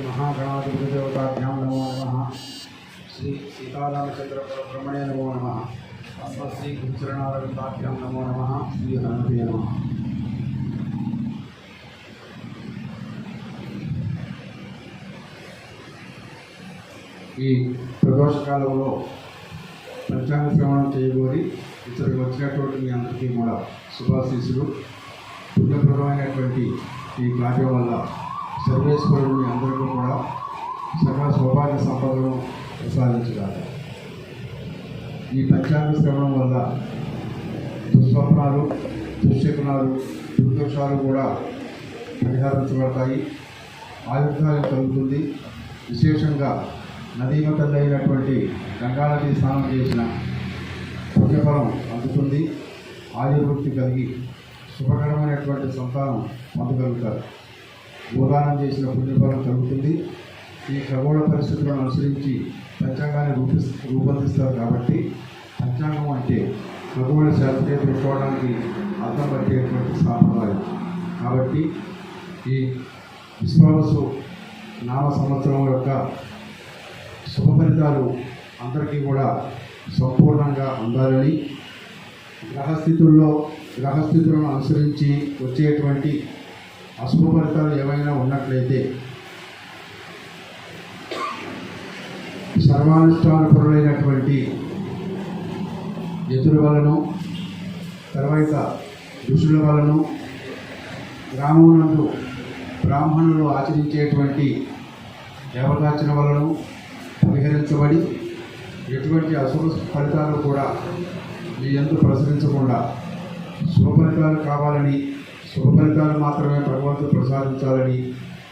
महागणाधिपतिदेवताभ्यां नमो नमः। श्री सीतारामचंद्र ब्रह्मणे नमो नमः। श्री गुरुचरणारविंदाभ्यां नमो नमः। श्री हनुमते नमः। ఈ ప్రదోష కాలంలో పంచాంగ శ్రవణం చేయబోయి ఇతరులకు వచ్చినటువంటి మీ అందరికీ కూడా శుభాశీస్సులు. పుణ్యప్రదమైనటువంటి ఈ కార్యం వల్ల సర్వేశ్వరుడు మీ అందరికీ కూడా సకల సౌభాగ్య సంపదను ప్రసాదించగలరు. ఈ పంచాంగ శ్రవణం వల్ల దుస్వప్నాలు, దుశ్శకునాలు, దుర్దోషాలు కూడా పరిహారించబడతాయి. ఆయుర్దాయం కలుగుతుంది. విశేషంగా నదీమతల్లి అయినటువంటి గంగానది స్నానం చేసిన పుణ్యఫలం అందుతుంది. ఆయుర్వృత్తి కలిగి శుభకరమైనటువంటి సంతానం పొందగలుగుతారు. గోదానం చేసిన పుణ్యఫలం కలుగుతుంది. ఈ ఖగోళ పరిస్థితులను అనుసరించి పంచాంగాన్ని రూపొందిస్తారు. కాబట్టి పంచాంగం అంటే ఖగోళ శాస్త్రీయ పెట్టుకోవడానికి అర్థం పట్టేటువంటి సాంప్రదాయం. కాబట్టి ఈ విశ్వావసు నామ సంవత్సరం యొక్క శుభ ఫలితాలు అందరికీ కూడా సంపూర్ణంగా ఉండాలని, గ్రహస్థితులను అనుసరించి వచ్చేటువంటి అశుభ ఫలితాలు ఏమైనా ఉన్నట్లయితే సర్వానుష్ఠానపరులైనటువంటి యతుల వలను, తర్వాత ఋషుల వలను, గ్రామమునందు బ్రాహ్మణులు ఆచరించేటువంటి దేవతార్చన వలను పరిహరించబడి ఎటువంటి అశుభ ఫలితాలు కూడా మీ యందు ప్రసరించకుండా శుభ ఫలితాలు కావాలని, శుభ ఫలితాలు మాత్రమే భగవంతుడు ప్రసాదించాలని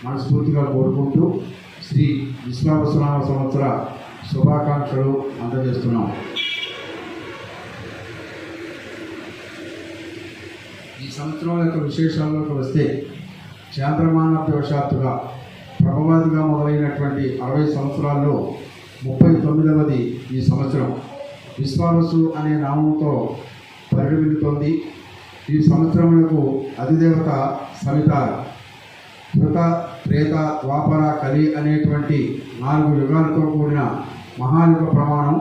మనస్ఫూర్తిగా కోరుకుంటూ శ్రీ విశ్వావసునామ సంవత్సర శుభాకాంక్షలు అందజేస్తున్నాం. ఈ సంవత్సరం యొక్క విశేషాల్లోకి వస్తే చాంద్రమానవశాత్తుగా ప్రభవాదిగా మొదలైనటువంటి 60 సంవత్సరాల్లో 39వది ఈ సంవత్సరం విశ్వావసు అనే నామంతో పరిగణిస్తోంది. ఈ సంవత్సరములకు అధిదేవత సవితార. కృత, త్రేత, ద్వాపర, కలి అనేటువంటి 4 యుగాలతో కూడిన మహాయుగ ప్రమాణం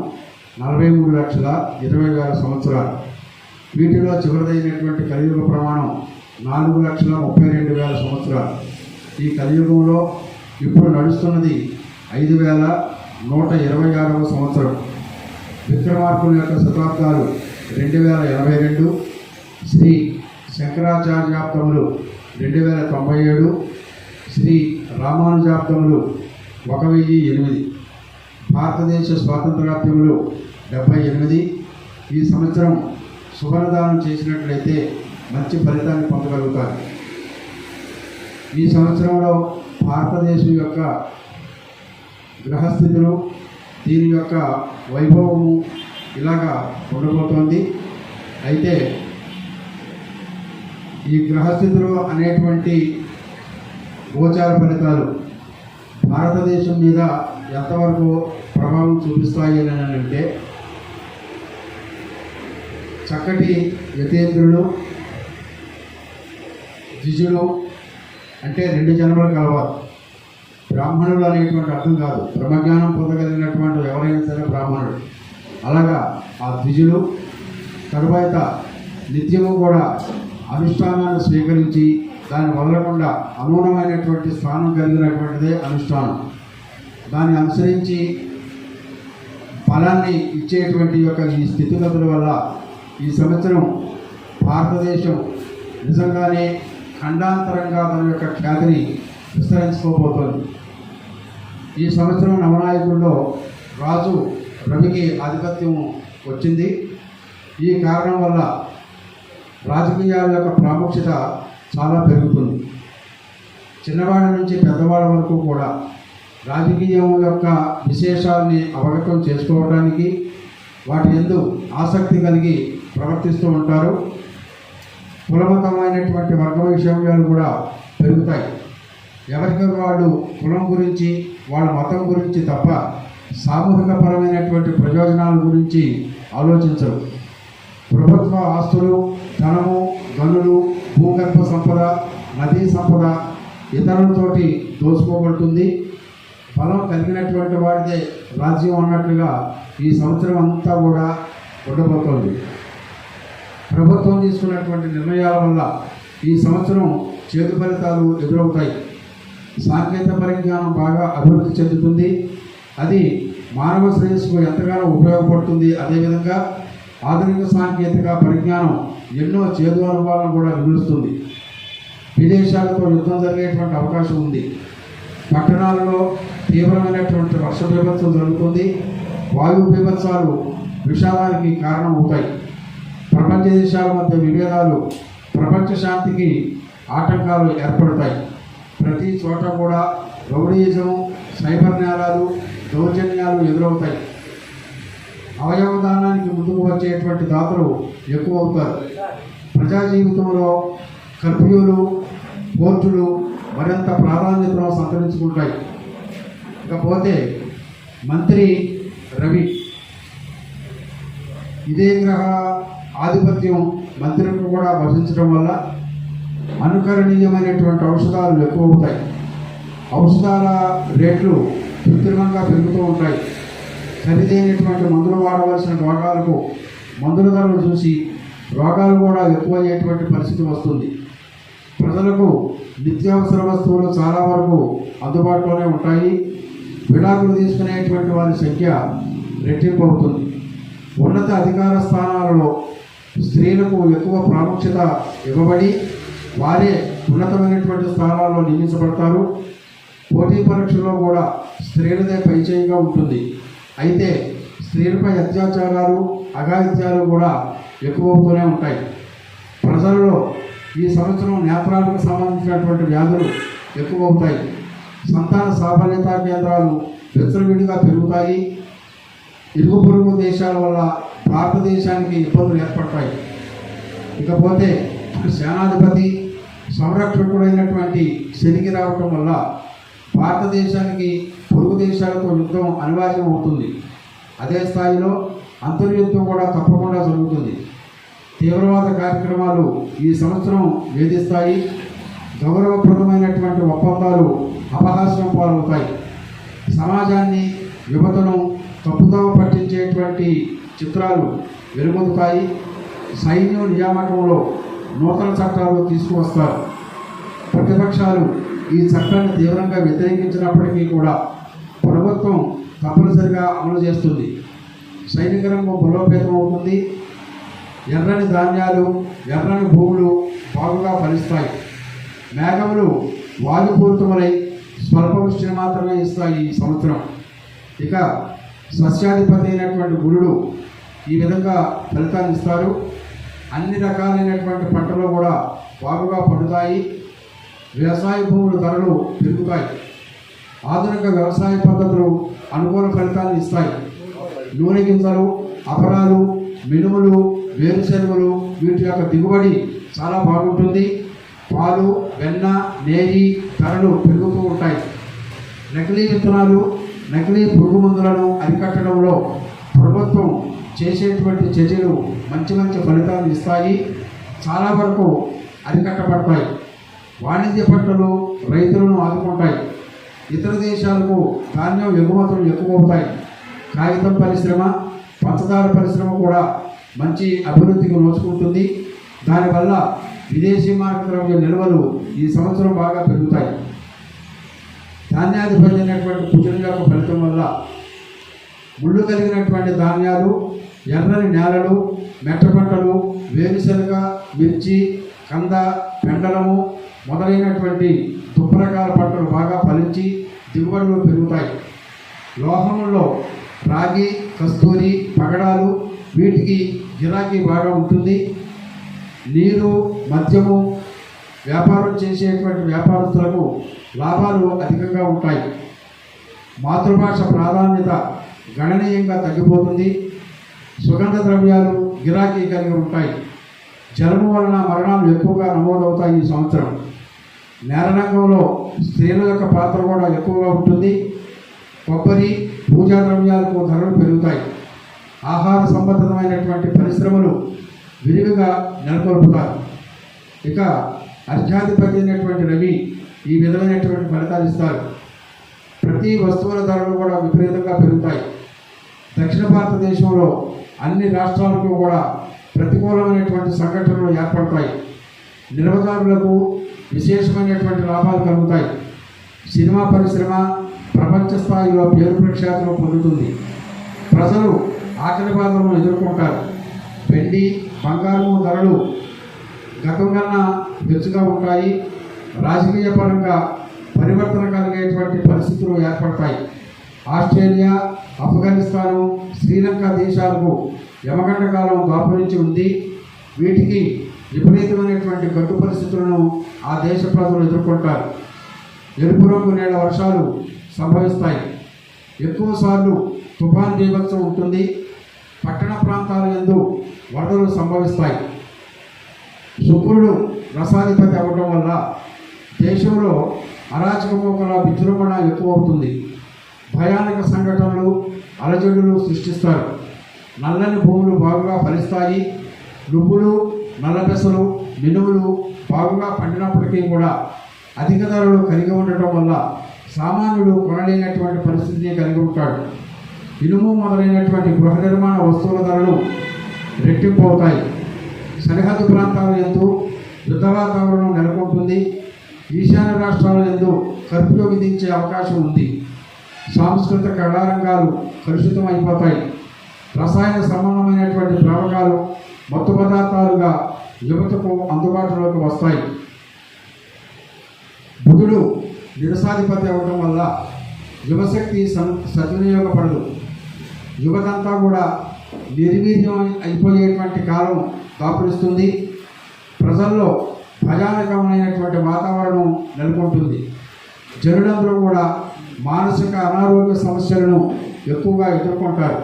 43,20,000 సంవత్సరాలు. వీటిలో చివరిదైనటువంటి కలియుగ ప్రమాణం 4,32,000 సంవత్సరాలు. ఈ కలియుగంలో ఇప్పుడు నడుస్తున్నది 5,126వ సంవత్సరం. విక్రమార్కుల యొక్క శతాబ్దాలు 2082, శ్రీ శంకరాచార్యాబ్దములు 2097, శ్రీ రామానుజాబ్దములు 1008, భారతదేశ స్వాతంత్ర్యాబ్దములు 78. ఈ సంవత్సరం శుభదానం చేసినట్లయితే మంచి ఫలితాన్ని పొందగలుగుతారు. ఈ సంవత్సరంలో భారతదేశం యొక్క గ్రహస్థితులు, దీని యొక్క వైభవము ఇలాగా ఉండబోతోంది. అయితే ఈ గ్రహస్థితులు అనేటువంటి గోచార ఫలితాలు భారతదేశం మీద ఎంతవరకు ప్రభావం చూపిస్తాయి అని అంటే, చక్కటి యతేంద్రులు, ద్విజులు అంటే 2 జన్మలు కలవాలి. బ్రాహ్మణులు అనేటువంటి అర్థం కాదు, బ్రహ్మజ్ఞానం పొందగలిగినటువంటి ఎవరైనా సరే బ్రాహ్మణుడు. అలాగా ఆ ద్విజులు, తరువాత నిత్యము కూడా అనుష్ఠానాన్ని స్వీకరించి దాన్ని వదలకుండా అమూలమైనటువంటి స్థానం కలిగినటువంటిదే అనుష్ఠానం. దాన్ని అనుసరించి ఫలాన్ని ఇచ్చేటువంటి యొక్క ఈ స్థితిగతుల వల్ల ఈ సంవత్సరం భారతదేశం నిజంగానే ఖండాంతరంగా తన యొక్క ఖ్యాతిని విస్తరించుకోబోతోంది. ఈ సంవత్సరం నవనాయకుల్లో రాజు రవికి ఆధిపత్యం వచ్చింది. ఈ కారణం వల్ల రాజకీయాల యొక్క ప్రాముఖ్యత చాలా పెరుగుతుంది. చిన్నవాడి నుంచి పెద్దవాళ్ళ వరకు కూడా రాజకీయం యొక్క విశేషాలని అవగతం చేసుకోవడానికి వాటి యందు ఆసక్తి కలిగి ప్రవర్తిస్తూ ఉంటారు. కులమతమైనటువంటి వర్గ విషయాలు కూడా పెరుగుతాయి. ఎవరికి వాళ్ళు కులం గురించి, వాళ్ళ మతం గురించి తప్ప సామూహిక పరమైనటువంటి ప్రయోజనాల గురించి ఆలోచించరు. ప్రభుత్వ ఆస్తులు, ధనము, గనులు, భూగర్భ సంపద, నదీ సంపద ఇతరులతోటి దోచుకోబడుతుంది. బలం కలిగినటువంటి వాడిదే రాజ్యం అన్నట్లుగా ఈ సంవత్సరం అంతా కూడా ఉండబోతోంది. ప్రభుత్వం తీసుకున్నటువంటి నిర్ణయాల వల్ల ఈ సంవత్సరం చేదు ఫలితాలు ఎదురవుతాయి. సాంకేతిక పరిజ్ఞానం బాగా అభివృద్ధి చెందుతుంది. అది మానవ శ్రేయస్సుకు ఎంతగానో ఉపయోగపడుతుంది. అదేవిధంగా ఆధునిక సాంకేతిక పరిజ్ఞానం ఎన్నో చేదు అనుభవాలను కూడా మిగులుస్తుంది. విదేశాలతో యుద్ధం జరిగేటువంటి అవకాశం ఉంది. పట్టణాలలో తీవ్రమైనటువంటి వర్ష బీభత్సం జరుగుతుంది. వాయు బీభత్సాలు విషాదానికి కారణమవుతాయి. ప్రపంచ దేశాల మధ్య విభేదాలు ప్రపంచ శాంతికి ఆటంకాలు ఏర్పడతాయి. ప్రతి చోట కూడా రౌడీయిజం, సైబర్ నేరాలు, దౌర్జన్యాలు ఎదురవుతాయి. అవయవదానానికి ముందుకు వచ్చేటువంటి దాతలు ఎక్కువ అవుతారు. ప్రజా జీవితంలో కర్ఫ్యూలు, కోర్టులు మరింత ప్రాధాన్యతను సంతరించుకుంటాయి. ఇకపోతే మంత్రి రవి, ఇదే గ్రహ ఆధిపత్యం మంత్రులకు కూడా వహించడం వల్ల అనుకరణీయమైనటువంటి ఔషధాలు ఎక్కువ అవుతాయి. ఔషధాల రేట్లు కృత్రిమంగా పెరుగుతూ ఉంటాయి. ఖరీదైనటువంటి మందులు వాడవలసిన రోగాలకు మందుల ధరలు చూసి రోగాలు కూడా ఎక్కువ అయ్యేటువంటి పరిస్థితి వస్తుంది. ప్రజలకు నిత్యావసర వస్తువులు చాలా వరకు అందుబాటులోనే ఉంటాయి. విడాకులు తీసుకునేటువంటి వారి సంఖ్య రెట్టింపు అవుతుంది. ఉన్నత అధికార స్థానాలలో స్త్రీలకు ఎక్కువ ప్రాముఖ్యత ఇవ్వబడి వారే ఉన్నతమైనటువంటి స్థానాల్లో నియమించబడతారు. పోటీ పరీక్షలో కూడా స్త్రీలదే పైచేయిగా ఉంటుంది. అయితే స్త్రీలపై అత్యాచారాలు, అఘాయిత్యాలు కూడా ఎక్కువ అవుతూనే ఉంటాయి. ప్రజలలో ఈ సంవత్సరం నేత్రాలకు సంబంధించినటువంటి వ్యాధులు ఎక్కువ అవుతాయి. సంతాన సాఫల్యతా కేంద్రాలు విచ్చలవిడిగా పెరుగుతాయి. ఇరుగు పొరుగు దేశాల వల్ల భారతదేశానికి ఇబ్బందులు ఏర్పడతాయి. ఇకపోతే సేనాధిపతి సంరక్షకుడైనటువంటి శనికి రావటం వల్ల భారతదేశానికి పొరుగు దేశాలతో యుద్ధం అనివార్యం అవుతుంది. అదే స్థాయిలో అంతర్యుద్ధం కూడా తప్పకుండా జరుగుతుంది. తీవ్రవాద కార్యక్రమాలు ఈ సంవత్సరం వేధిస్తాయి. గౌరవప్రదమైనటువంటి ఒప్పందాలు అపహాస్యం పాలవుతాయి. సమాజాన్ని యువతను తప్పుదోవ పట్టించేటువంటి చిత్రాలు వెలుగొందుతాయి. సైన్యం నియామకంలో నూతన చట్టాలు తీసుకువస్తారు. ప్రతిపక్షాలు ఈ చట్టాన్ని తీవ్రంగా వ్యతిరేకించినప్పటికీ కూడా ప్రభుత్వం తప్పనిసరిగా అమలు చేస్తుంది. సైనిక రంగం బలోపేతం అవుతుంది. ఎర్రని ధాన్యాలు, ఎర్రని భూములు బాగుగా ఫలిస్తాయి. మేఘములు వాయుపూరితములై స్వల్ప వృష్టిని మాత్రమే ఇస్తాయి ఈ సంవత్సరం. ఇక సస్యాధిపతి అయినటువంటి గురుడు ఈ విధంగా ఫలితాన్ని ఇస్తారు. అన్ని రకాలైనటువంటి పంటలు కూడా బాగుగా పండుతాయి. వ్యవసాయ భూముల ధరలు పెరుగుతాయి. ఆధునిక వ్యవసాయ పద్ధతులు అనుకూల ఫలితాన్ని ఇస్తాయి. నూనె గింజలు, అపరాలు, మినుములు, వేరుశెనగలు వీటి యొక్క దిగుబడి చాలా బాగుంటుంది. పాలు, వెన్న, నెయ్యి ధరలు పెరుగుతూ ఉంటాయి. నకిలీ విత్తనాలు, నకిలీ పురుగు మందులను అరికట్టడంలో ప్రభుత్వం చేసేటువంటి చర్యలు మంచి మంచి ఫలితాలు ఇస్తాయి. చాలా వరకు అరికట్టబడతాయి. వాణిజ్య పంటలు రైతులను ఆదుకుంటాయి. ఇతర దేశాలకు ధాన్యం ఎగుమతులు ఎక్కువ అవుతాయి. కాగితం పరిశ్రమ, పంచదార పరిశ్రమ కూడా మంచి అభివృద్ధికి నోచుకుంటుంది. దానివల్ల విదేశీ మార్కెట్ ద్రవ్య నిల్వలు ఈ సంవత్సరం బాగా పెరుగుతాయి. ధాన్యాధిపతి అయినటువంటి కుజుని యొక్క ఫలితం వల్ల ముళ్ళు కలిగినటువంటి ధాన్యాలు, ఎర్రని నేలలు, మెట్ట పంటలు, వేరుశనగ, మిర్చి, కంద, పెండలము మొదలైనటువంటి దుప్పరకాల పంటలు బాగా ఫలించి దిగుబడులు పెరుగుతాయి. లోహముల్లో రాగి, కస్తూరి, పగడాలు వీటికి గిరాకీ బాగా ఉంటుంది. నీరు, మద్యము వ్యాపారం చేసేటువంటి వ్యాపారస్తులకు లాభాలు అధికంగా ఉంటాయి. మాతృభాష ప్రాధాన్యత గణనీయంగా తగ్గిపోతుంది. సుగంధ ద్రవ్యాలు గిరాకీ కలిగి ఉంటాయి. జలము వలన మరణాలు ఎక్కువగా నమోదవుతాయి ఈ సంవత్సరం. నేరరంగంలో స్త్రీల యొక్క పాత్ర కూడా ఎక్కువగా ఉంటుంది. కొబ్బరి, పూజా ద్రవ్యాలకు ధరలు పెరుగుతాయి. ఆహార సంబంధమైనటువంటి పరిశ్రమలు విరివిగా నెలకొల్పుతారు. ఇక అర్ఘ్యాధిపతి అయినటువంటి రవి ఈ విధమైనటువంటి ఫలితాలు ఇస్తారు. ప్రతి వస్తువుల ధరలు కూడా విపరీతంగా పెరుగుతాయి. దక్షిణ భారతదేశంలో అన్ని రాష్ట్రాలకు కూడా ప్రతికూలమైనటువంటి సంఘటనలు ఏర్పడతాయి. నిల్వదారులకు విశేషమైనటువంటి లాభాలు కలుగుతాయి. సినిమా పరిశ్రమ ప్రపంచ స్థాయిలో పేరు ప్రఖ్యాతులు పొందుతుంది. ప్రజలు ఆకలి బాధలను ఎదుర్కొంటారు. వెండి బంగారం ధరలు గతం కన్నా హెచ్చుగా ఉంటాయి. రాజకీయ పరంగా పరివర్తన కలిగేటువంటి పరిస్థితులు ఏర్పడతాయి. ఆస్ట్రేలియా, ఆఫ్ఘనిస్తాను, శ్రీలంక దేశాలకు యమగంట కాలం దాపురించి ఉంది. వీటికి విపరీతమైనటువంటి గడ్డు పరిస్థితులను ఆ దేశ ప్రజలు ఎదుర్కొంటారు. ఎరుపు రంగు నేల వర్షాలు సంభవిస్తాయి. ఎక్కువసార్లు తుఫాన్ బీభత్సం ఉంటుంది. పట్టణ ప్రాంతాల యందు వరదలు సంభవిస్తాయి. శుక్రుడు రసాధిపతి అవ్వడం వల్ల దేశంలో అరాచకమోకల విజృంభణ ఎక్కువ అవుతుంది. భయానక సంఘటనలు అలజడులు సృష్టిస్తారు. నల్లని భూములు బాగుగా ఫలిస్తాయి. నువ్వులు, నల్లబెసలు, మినుములు బాగుగా పండినప్పటికీ కూడా అధిక ధరలు కలిగి ఉండటం వల్ల సామాన్యుడు కొనలేనటువంటి పరిస్థితిని కలిగి ఉంటాడు. ఇనుము మొదలైనటువంటి గృహ నిర్మాణ వస్తువుల ధరలు రెట్టింపు అవుతాయి. సరిహద్దు ప్రాంతాల యందు యుద్ధ వాతావరణం నెలకొంటుంది. ఈశాన్య రాష్ట్రాల యందు కర్ఫ్యూ విధించే అవకాశం ఉంది. సాంస్కృతిక కళారంగాలు కలుషితం అయిపోతాయి. రసాయన సంబంధమైనటువంటి ద్రావకాలు మత్తు పదార్థాలుగా యువతకు అందుబాటులోకి వస్తాయి. బుధుడు నిరసాధిపతి అవ్వడం వల్ల యువశక్తి సద్వినియోగపడదు. యువతంతా కూడా నిర్వీర్యం అయిపోయేటువంటి కాలం దాపురిస్తుంది. ప్రజల్లో భయానకమైనటువంటి వాతావరణం నెలకొంటుంది. జనులందరూ కూడా మానసిక అనారోగ్య సమస్యలను ఎక్కువగా ఎదుర్కొంటారు.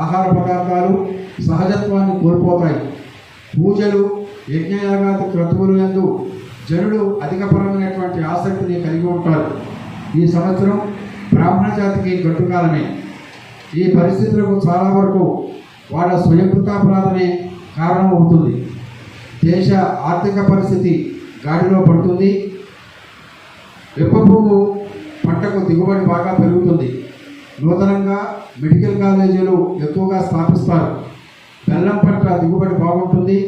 ఆహార పదార్థాలు సహజత్వాన్ని కోల్పోతాయి. పూజలు, యజ్ఞయాగాది క్రతువులు యందు జనులు అధికపరమైనటువంటి ఆసక్తిని కలిగి ఉంటారు. ఈ సంవత్సరం బ్రాహ్మణ జాతికి గట్టుకాలమే. ఈ పరిస్థితులకు చాలా వరకు వాళ్ళ స్వయంకృతాపరాధమే కారణమవుతుంది. దేశ ఆర్థిక పరిస్థితి గాడిలో పడుతుంది. వేప పువ్వు పంటకు దిగుబడి బాగా పెరుగుతుంది. నూతనంగా మెడికల్ కాలేజీలు ఎక్కువగా స్థాపిస్తారు. బెల్లం పంట దిగుబడి బాగుంటుంది.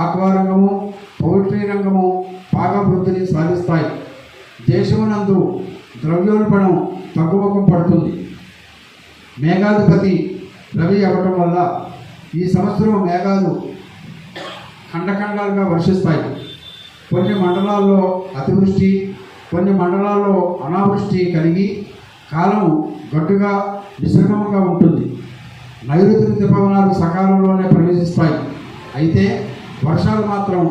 ఆక్వా రంగము, పౌల్ట్రీ రంగము బాగా వృద్ధిని సాధిస్తాయి. దేశమునందు ద్రవ్యోల్బణం తగ్గుముఖం పడుతుంది. మేఘాధిపతి రవి అవ్వటం వల్ల ఈ సంవత్సరం మేఘాలు ఖండఖండాలుగా వర్షిస్తాయి. కొన్ని మండలాల్లో అతివృష్టి, కొన్ని మండలాల్లో అనావృష్టి కలిగి కాలం గట్టుగా మిశ్రమంగా ఉంటుంది. నైరుతి ఋతుపవనాలు సకాలంలోనే ప్రవేశిస్తాయి. అయితే వర్షాలు మాత్రం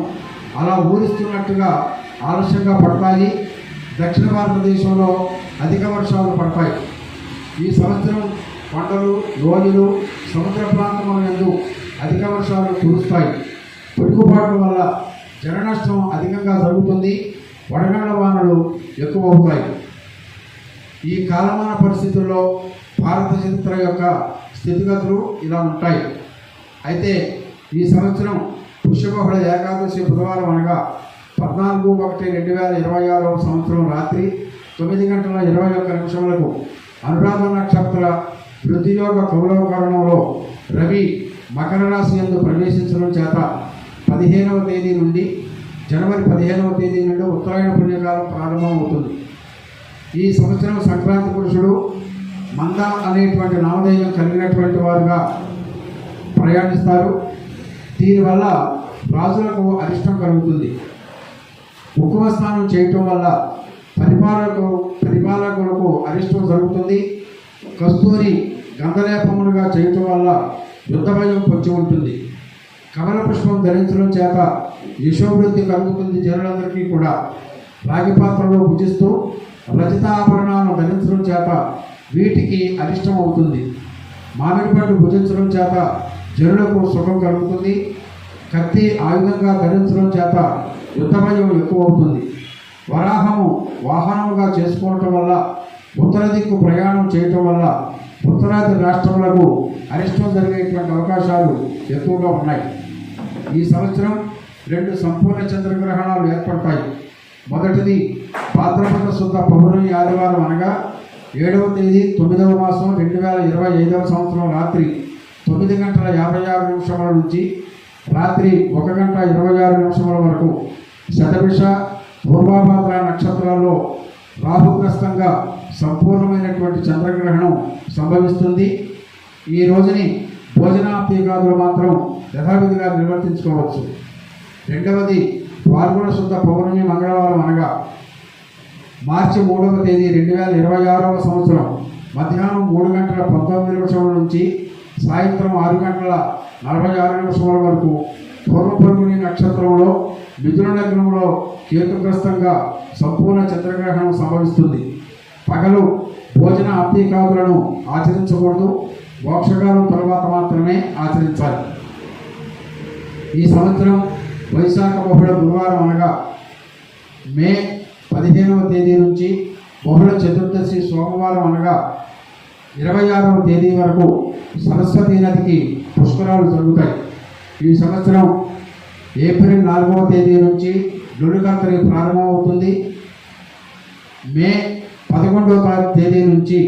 అలా ఊరిస్తున్నట్టుగా ఆలస్యంగా పడతాయి. దక్షిణ భారతదేశంలో అధిక వర్షాలు పడతాయి. ఈ సంవత్సరం కొండలు, లోయలు, సముద్ర ప్రాంతముల యందు అధిక వర్షాలు కురుస్తాయి. పిడుగుపాట్ల వల్ల జన నష్టం అధికంగా జరుగుతుంది. వడగండ్ల వానలు ఎక్కువ అవుతాయి. ఈ కాలమాన పరిస్థితుల్లో భారత చరిత్ర యొక్క స్థితిగతులు ఇలా ఉంటాయి. అయితే ఈ సంవత్సరం పుష్యబహుళ ఏకాదశి బుధవారం అనగా 14/1/2026 సంవత్సరం రాత్రి 9:21 అనురాధ నక్షత్ర వృద్ధియోగ కౌలవకరణంలో రవి మకర రాశి యందు ప్రవేశించడం చేత 15వ తేదీ నుండి జనవరి 15వ తేదీ నుండి ఉత్తరాయణ పుణ్యకాలం ప్రారంభమవుతుంది. ఈ సంవత్సరం సంక్రాంతి పురుషుడు మంద అనేటువంటి నామధేయం కలిగినటువంటి వారుగా ప్రయాణిస్తారు. దీనివల్ల రాజులకు అరిష్టం కలుగుతుంది. ఉక్కుమ స్నానం చేయటం వల్ల పరిపాలకులకు అరిష్టం జరుగుతుంది. కస్తూరి గంధలేపములుగా చేయటం వల్ల యుద్ధ భయం పొంచి ఉంటుంది. కమల పుష్పం ధరించడం చేత యశోవృద్ధి కలుగుతుంది. జనులందరికీ కూడా రాగి పాత్రలో భుజిస్తూ రచిత ఆభరణాలను ధరించడం చేత వీటికి అరిష్టం అవుతుంది. మామిడి పండు భుజించడం చేత జనులకు సుఖం కలుగుతుంది. కత్తి ఆయుధంగా ధరించడం చేత యుద్ధ భయం ఎక్కువ అవుతుంది. వరాహము వాహనముగా చేసుకోవటం వల్ల ఉత్తర దిక్కు ప్రయాణం చేయటం వల్ల ఉత్తరాది రాష్ట్రములకు అరిష్టం జరిగేటువంటి అవకాశాలు ఎక్కువగా ఉన్నాయి. ఈ సంవత్సరం 2 సంపూర్ణ చంద్రగ్రహణాలు ఏర్పడతాయి. మొదటిది భాద్రపద శుద్ధ పౌర్ణమి ఆదివారం అనగా 7వ తేదీ 9వ మాసం 2025వ సంవత్సరం రాత్రి 9:56 నుంచి రాత్రి 1:26 వరకు శతభిష పూర్వభాద్ర నక్షత్రాల్లో రాహుగ్రస్తంగా సంపూర్ణమైనటువంటి చంద్రగ్రహణం సంభవిస్తుంది. ఈ రోజుని భోజనాప్తీకాదులు మాత్రం యథావిధిగా నిర్వర్తించుకోవచ్చు. రెండవది ఫాల్గుణ శుద్ధ పౌర్ణమి మంగళవారం అనగా మార్చి 3వ తేదీ 2026వ సంవత్సరం మధ్యాహ్నం 3:19 నుంచి సాయంత్రం 6:46 వరకు పూర్వఫల్గుని నక్షత్రంలో మిథున లగ్నంలో కేతుగ్రస్తంగా సంపూర్ణ చంద్రగ్రహణం సంభవిస్తుంది. పగలు భోజన ఆప్తీకాదులను ఆచరించకూడదు. మోక్షకాలం తర్వాత మాత్రమే ఆచరించాలి. ఈ సంవత్సరం వైశాఖ బహుళ గురువారం అనగా మే 15వ తేదీ నుంచి బహుళ చతుర్దశి సోమవారం అనగా 26వ తేదీ వరకు సరస్వతీ నదికి పుష్కరాలు జరుగుతాయి. ఈ సంవత్సరం ఏప్రిల్ 4వ తేదీ నుంచి నుడికర్తరి ప్రారంభమవుతుంది. మే 11వ తేదీ నుంచి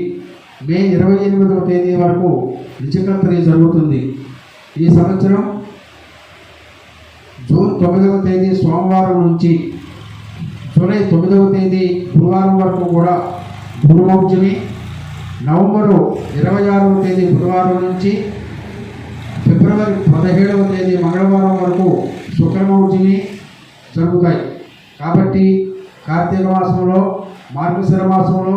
మే 28వ తేదీ వరకు నిజకర్తరి జరుగుతుంది. ఈ సంవత్సరం జూన్ 9వ తేదీ సోమవారం నుంచి జూలై 9వ తేదీ గురువారం వరకు కూడా గురుమౌర్జమి, నవంబరు 26వ తేదీ బుధవారం నుంచి ఫిబ్రవరి 17వ తేదీ మంగళవారం వరకు శుక్రమౌర్జమి జరుగుతాయి. కాబట్టి కార్తీక మాసంలో, మార్గశిర మాసంలో,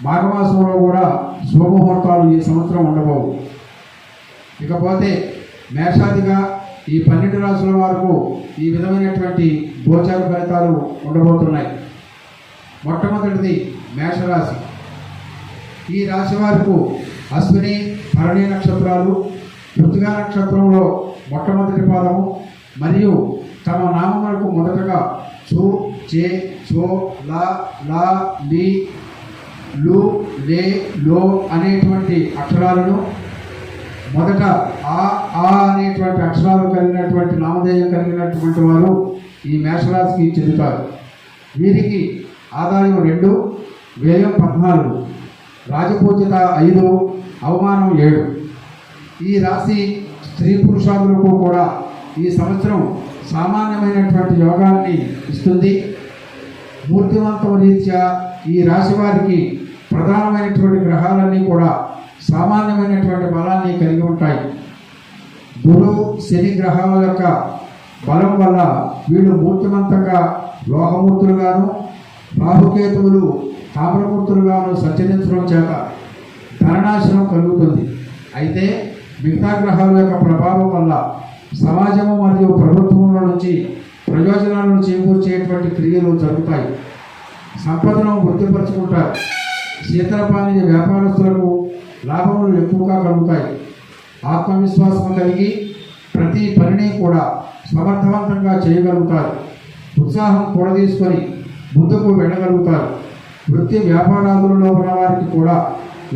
మాఘమాసంలో కూడా శుభముహూర్తాలు ఈ సంవత్సరం ఉండబోవు. ఇకపోతే మేషాదిగా ఈ 12 రాశుల వరకు ఈ విధమైనటువంటి గోచార ఫలితాలు ఉండబోతున్నాయి. మొట్టమొదటిది మేషరాశి. ఈ రాశి వారికి అశ్విని, భరణి నక్షత్రాలు, కృతికా నక్షత్రంలో మొట్టమొదటి పాదము మరియు తమ నామములకు మొదటగా చు, చే, చో, లా, లా, లి, లు, లే, లో అనేటువంటి అక్షరాలను మొదట ఆ అనేటువంటి అక్షరాలు కలిగినటువంటి నామధేయం కలిగినటువంటి వారు ఈ మేషరాశికి చెందుతారు. వీరికి ఆదాయం 2, వ్యయం 14, రాజపూజ్యత 5, అవమానం 7. ఈ రాశి స్త్రీ పురుషాదులకు కూడా ఈ సంవత్సరం సామాన్యమైనటువంటి యోగాన్ని ఇస్తుంది. మూర్తివంతం రీత్యా ఈ రాశి వారికి ప్రధానమైనటువంటి గ్రహాలన్నీ కూడా సామాన్యమైనటువంటి బలాన్ని కలిగి ఉంటాయి. గురు, శని గ్రహాల యొక్క బలం వల్ల వీళ్ళు మూర్తిమంతంగా లోహమూర్తులుగాను, రాహుకేతువులు తామ్రమూర్తులుగాను సంచరించడం చేత ధననాశనం కలుగుతుంది. అయితే మిగతా గ్రహాల యొక్క ప్రభావం వల్ల సమాజము మరియు ప్రభుత్వంలో నుంచి ప్రయోజనాలను చేకూర్చేటువంటి క్రియలు జరుగుతాయి. సంపదను వృద్ధిపరుచుకుంటారు. శీతలపానీయ వ్యాపారస్తులకు లాభములు ఎక్కువగా కలుగుతాయి. ఆత్మవిశ్వాసం కలిగి ప్రతి పనిని కూడా సమర్థవంతంగా చేయగలుగుతారు. ఉత్సాహం కూడదీసుకొని ముందుకు వెళ్ళగలుగుతారు. వృత్తి వ్యాపారాదులలో ఉన్న వారికి కూడా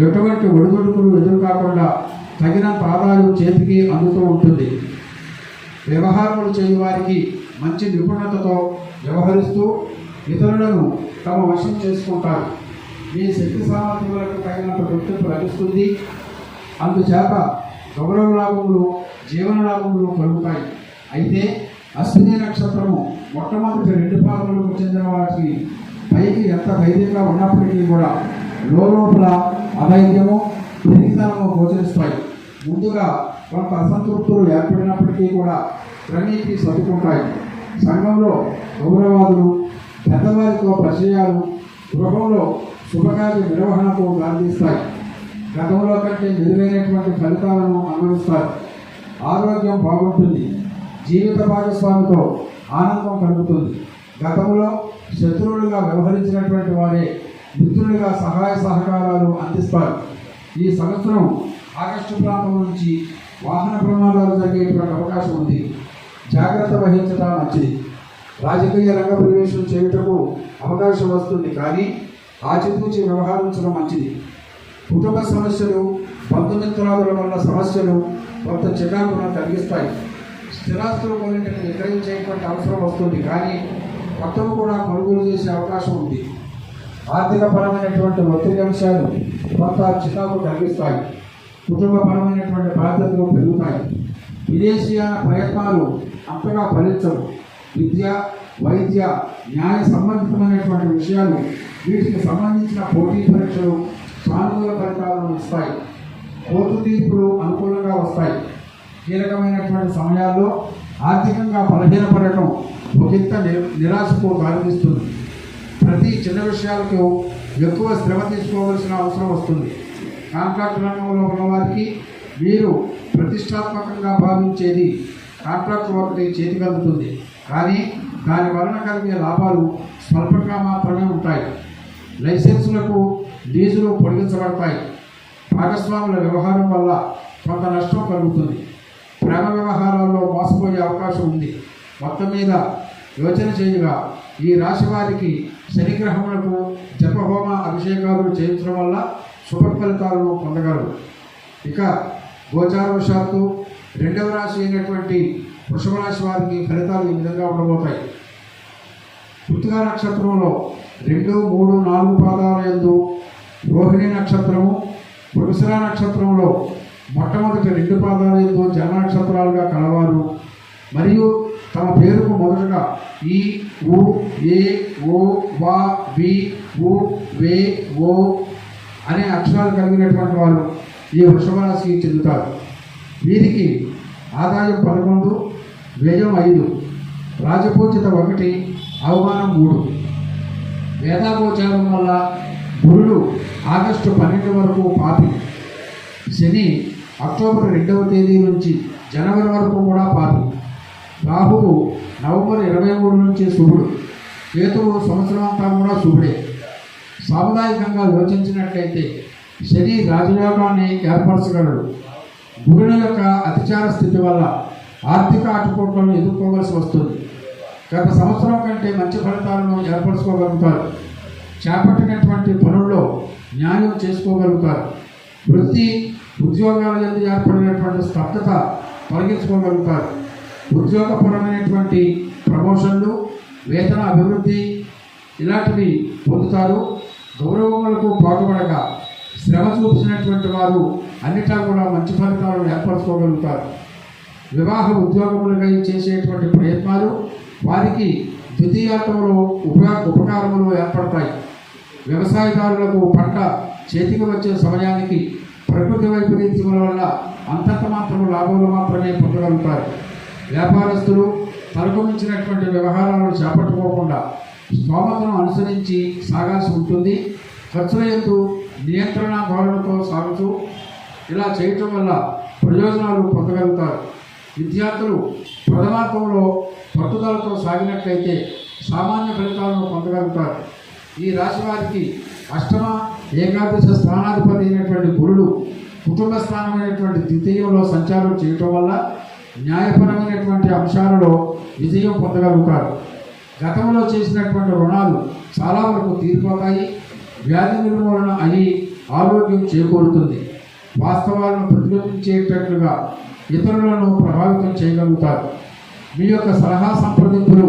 ఎటువంటి ఒడిదుడుకులు ఎదురు కాకుండా తగినంత ఆదాయం చేతికి అందుతూ ఉంటుంది. వ్యవహారములు చేయు వారికి మంచి నిపుణతతో వ్యవహరిస్తూ ఇతరులను తమ వశం చేసుకుంటారు. మీ శక్తి సామర్థ్యాలకు తగినంత గుర్తింపు లభిస్తుంది. అందుచేత గౌరవ లాభములు, జీవన లాభములు కలుగుతాయి. అయితే అశ్విని నక్షత్రము మొట్టమొదటి 2 పాదములకు చెందిన వారికి పైకి ఎంత ధైర్యంగా ఉన్నప్పటికీ కూడా లోపల అధైర్యము, పిరికితనము గోచరిస్తాయి. ముందుగా కొంత అసంతృప్తులు ఏర్పడినప్పటికీ కూడా క్రమేపీ సర్దుకుంటాయి. సంఘంలో గౌరవాదులు, పెద్దవారితో పరిచయాలు గృహంలో శుభకార్య నిర్వహణకు దారితీస్తాయి. గతంలో కంటే మెరుగైనటువంటి ఫలితాలను అనుభవిస్తారు. ఆరోగ్యం బాగుంటుంది. జీవిత భాగస్వామితో ఆనందం కలుగుతుంది. గతంలో శత్రువులుగా వ్యవహరించినటువంటి వారే మిత్రులుగా సహాయ సహకారాలు అందిస్తారు. ఈ సంవత్సరం ఆగస్టు ప్రాంతం నుంచి వాహన ప్రమాదాలు జరిగేటువంటి అవకాశం ఉంది. జాగ్రత్త వహించడం మంచిది. రాజకీయ రంగ ప్రవేశం చేయుటకు అవకాశం వస్తుంది, కానీ ఆచితూచి వ్యవహరించడం మంచిది. కుటుంబ సమస్యలు, బంధుమిత్రాదుల వల్ల సమస్యలు కొంత చికాకును కలిగిస్తాయి. స్థిరాస్తులు కొన్నింటిని విక్రయించేటువంటి అవసరం వస్తుంది, కానీ మొత్తం కూడా కొనుగోలు చేసే అవకాశం ఉంది. ఆర్థికపరమైనటువంటి ఒత్తిడి అంశాలు కొంత చికాకు కలిగిస్తాయి. కుటుంబపరమైనటువంటి బాధ్యతలు పెరుగుతాయి. విదేశీయాన ప్రయత్నాలు అంతగా ఫలించవు. విద్య, వైద్య, న్యాయ సంబంధితమైనటువంటి విషయాలు, వీటికి సంబంధించిన పోటీ పరీక్షలు సానుకూల ఫలితాలను ఇస్తాయి. కోర్టు తీర్పులు అనుకూలంగా వస్తాయి. కీలకమైనటువంటి సమయాల్లో ఆర్థికంగా బలహీనపడటం ఒకంత నిరాశకు దారితీస్తుంది. ప్రతి చిన్న విషయాలకు ఎక్కువ శ్రమ తీసుకోవాల్సిన అవసరం వస్తుంది. కాంట్రాక్ట్ రంగంలో ఉన్నవారికి మీరు ప్రతిష్టాత్మకంగా భావించేది కాంట్రాక్ట్ ఒకటి చేతికి అందుతుంది. కానీ దాని వలన కలిగే లాభాలు స్వల్పంగా మాత్రమే ఉంటాయి. లైసెన్సులకు లీజులు పొడిగించబడతాయి. భాగస్వాముల వ్యవహారం వల్ల కొంత నష్టం కలుగుతుంది. ప్రేమ వ్యవహారాల్లో మోసపోయే అవకాశం ఉంది. మొత్తం మీద యోచన చేయగా ఈ రాశి వారికి శనిగ్రహములకు జపహోమ అభిషేకాలు చేయించడం వల్ల శుభ ఫలితాలను పొందగలరు. ఇక గోచారవశాత్తు రెండవ రాశి అయినటువంటి వృషభ రాశి వారికి ఫలితాలు ఈ విధంగా ఉండబోతాయి. కృత్తికా నక్షత్రంలో 2, 3, 4 పాదాల యందు, రోహిణి నక్షత్రము, మృగశిర నక్షత్రంలో మొట్టమొదటి 2 పాదాల యందు జన్మ నక్షత్రాలుగా కలవారు మరియు తమ పేరుకు మొదటగా ఈ, ఉ, ఏ, ఓ, వా, వి, ఉ, వే, ఓ అనే అక్షరాలు కలిగినటువంటి వారు ఈ వృషభ రాశికి చెందుతారు. వీరికి ఆదాయం 11, వ్యయం 5, రాజపూజిత 1, అవమానం 3. వేదాగోచారం వల్ల గురుడు ఆగస్టు 12 వరకు పాపి, శని అక్టోబర్ 2వ తేదీ నుంచి జనవరి వరకు కూడా పాపి, రాహువు నవంబర్ 23 నుంచి శుభుడు, కేతువు సంవత్సరం అంతా కూడా శుభుడే. సాముదాయికంగా యోచించినట్లయితే శని రాజయోగాన్ని ఏర్పరచగలడు. గురుని యొక్క అతిచార స్థితి వల్ల ఆర్థిక ఆటుపోట్లను ఎదుర్కోవలసి వస్తుంది. గత సంవత్సరం కంటే మంచి ఫలితాలను ఏర్పరచుకోగలుగుతారు. చేపట్టినటువంటి పనుల్లో న్యాయం చేసుకోగలుగుతారు. వృత్తి, ఉద్యోగాల యందు ఏర్పడినటువంటి స్తబ్దత తొలగించుకోగలుగుతారు. ఉద్యోగపరమైనటువంటి ప్రమోషన్లు, వేతన అభివృద్ధి ఇలాంటివి పొందుతారు. గౌరవములకు పాటుపడగా శ్రమ చూపించినటువంటి వారు అన్నిటా కూడా మంచి ఫలితాలను ఏర్పరచుకోగలుగుతారు. వివాహ ఉద్యోగములుగా చేసేటువంటి ప్రయత్నాలు వారికి ద్వితీయార్థంలో ఉపకారములు ఏర్పడతాయి. వ్యవసాయదారులకు పంట చేతికి వచ్చే సమయానికి ప్రకృతి వైపరీత్యముల వల్ల అంతంత మాత్రము లాభాలు మాత్రమే పొందగలుగుతారు. వ్యాపారస్తులు తలకు మించినటువంటి వ్యవహారాలను చేపట్టుకోకుండా స్తోమతను అనుసరించి సాగాల్సి ఉంటుంది. ఖర్చుల యందు నియంత్రణ ధోరణితో సాగుతూ ఇలా చేయటం వల్ల ప్రయోజనాలు పొందగలుగుతారు. విద్యార్థులు ప్రథమార్థంలో పట్టుదలతో సాగినట్లయితే సామాన్య ఫలితాలను పొందగలుగుతారు. ఈ రాశి వారికి అష్టమ, ఏకాదశ స్థానాధిపతి అయినటువంటి గురుడు కుటుంబ స్థానమైనటువంటి ద్వితీయంలో సంచారం చేయటం వల్ల న్యాయపరమైనటువంటి అంశాలలో విజయం పొందగలుగుతారు. గతంలో చేసినటువంటి రుణాలు చాలా వరకు తీరిపోతాయి. వ్యాధి నిర్మూలన అయి ఆరోగ్యం చేకూరుతుంది. వాస్తవాలను ప్రతిబింబించేటట్లుగా ఇతరులను ప్రభావితం చేయగలుగుతారు. మీ యొక్క సలహా సంప్రదింపులు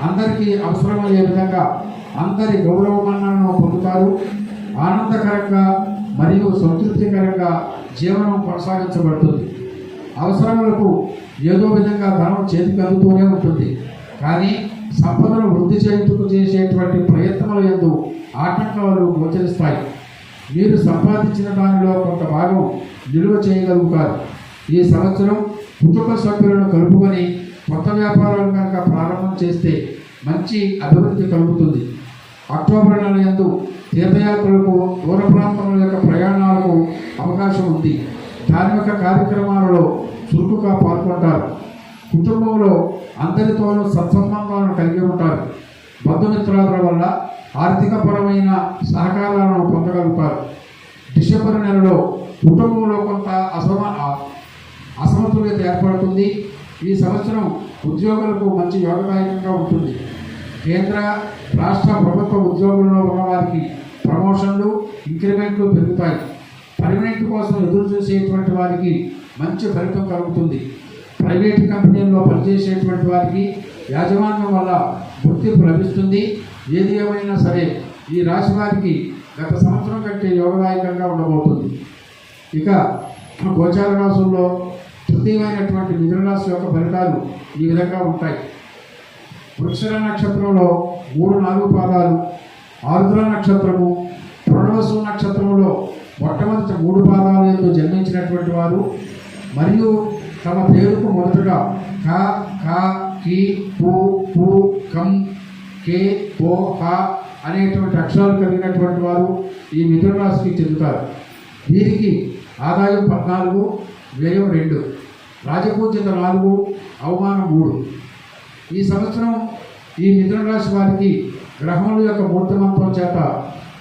అందరికీ అవసరమయ్యే విధంగా అందరి గౌరవమన్నలను పొందుతారు. ఆనందకరంగా మరియు సంతృప్తికరంగా జీవనం కొనసాగించబడుతుంది. అవసరములకు ఏదో విధంగా ధనం చేతికి అందుతూనే ఉంటుంది. కానీ సంపదను వృద్ధి చేయుటకు చేసేటువంటి ప్రయత్నాల యందు ఆటంకాలు గోచరిస్తాయి. మీరు సంపాదించిన దానిలో కొంత భాగం నిలువ చేయగలుగుతారు. ఈ సంవత్సరం కుటుంబ సభ్యులను కలుపుకొని కొత్త వ్యాపారాలు కనుక ప్రారంభం చేస్తే మంచి అభివృద్ధి కలుగుతుంది. అక్టోబర్ నెల యందు తీర్థయాత్రలకు, దూర ప్రాంతముల యొక్క ప్రయాణాలకు అవకాశం ఉంది. ధార్మిక కార్యక్రమాలలో చురుకుగా పాల్గొంటారు. కుటుంబంలో అందరితోనూ సత్సంబంధాలను కలిగి ఉంటారు. బంధుమిత్రాల వల్ల ఆర్థికపరమైన సహకారాలను పొందగలుగుతారు. డిసెంబర్ నెలలో కుటుంబంలో కొంత అసమతుల్యత ఏర్పడుతుంది. ఈ సంవత్సరం ఉద్యోగులకు మంచి యోగదాయకంగా ఉంటుంది. కేంద్ర, రాష్ట్ర ప్రభుత్వ ఉద్యోగుల్లో ఉన్నవారికి ప్రమోషన్లు, ఇంక్రిమెంట్లు పెరుగుతాయి. పర్మనెంట్ కోసం ఎదురు చూసేటువంటి వారికి మంచి ఫలితం కలుగుతుంది. ప్రైవేటు కంపెనీల్లో పనిచేసేటువంటి వారికి యాజమాన్యం వల్ల గుర్తింపు లభిస్తుంది. ఏది ఏమైనా సరే ఈ రాశి వారికి గత సంవత్సరం కంటే యోగదాయకంగా ఉండబోతుంది. ఇక గోచార రాశుల్లో తృతీయమైనటువంటి మిథున రాశి యొక్క ఫలితాలు ఈ విధంగా ఉంటాయి. వృక్షర నక్షత్రంలో 3-4 పాదాలు, ఆరుద్ర నక్షత్రము, పునర్వసు నక్షత్రంలో మొట్టమొదటి 3 పాదాల యందు జన్మించినటువంటి వారు మరియు తమ పేరుకు మొదటగా క, ఖ, కి, పు, పు, కం, కే, పో, హ అనేటువంటి అక్షరాలు కలిగినటువంటి వారు ఈ మిథున రాశికి చెందుతారు. వీరికి ఆదాయం 14, వ్యయం 2, రాజపూజ్యత 4, అవమానం 3. ఈ సంవత్సరం ఈ మిథున రాశి వారికి గ్రహముల యొక్క మూర్తిమంతం చేత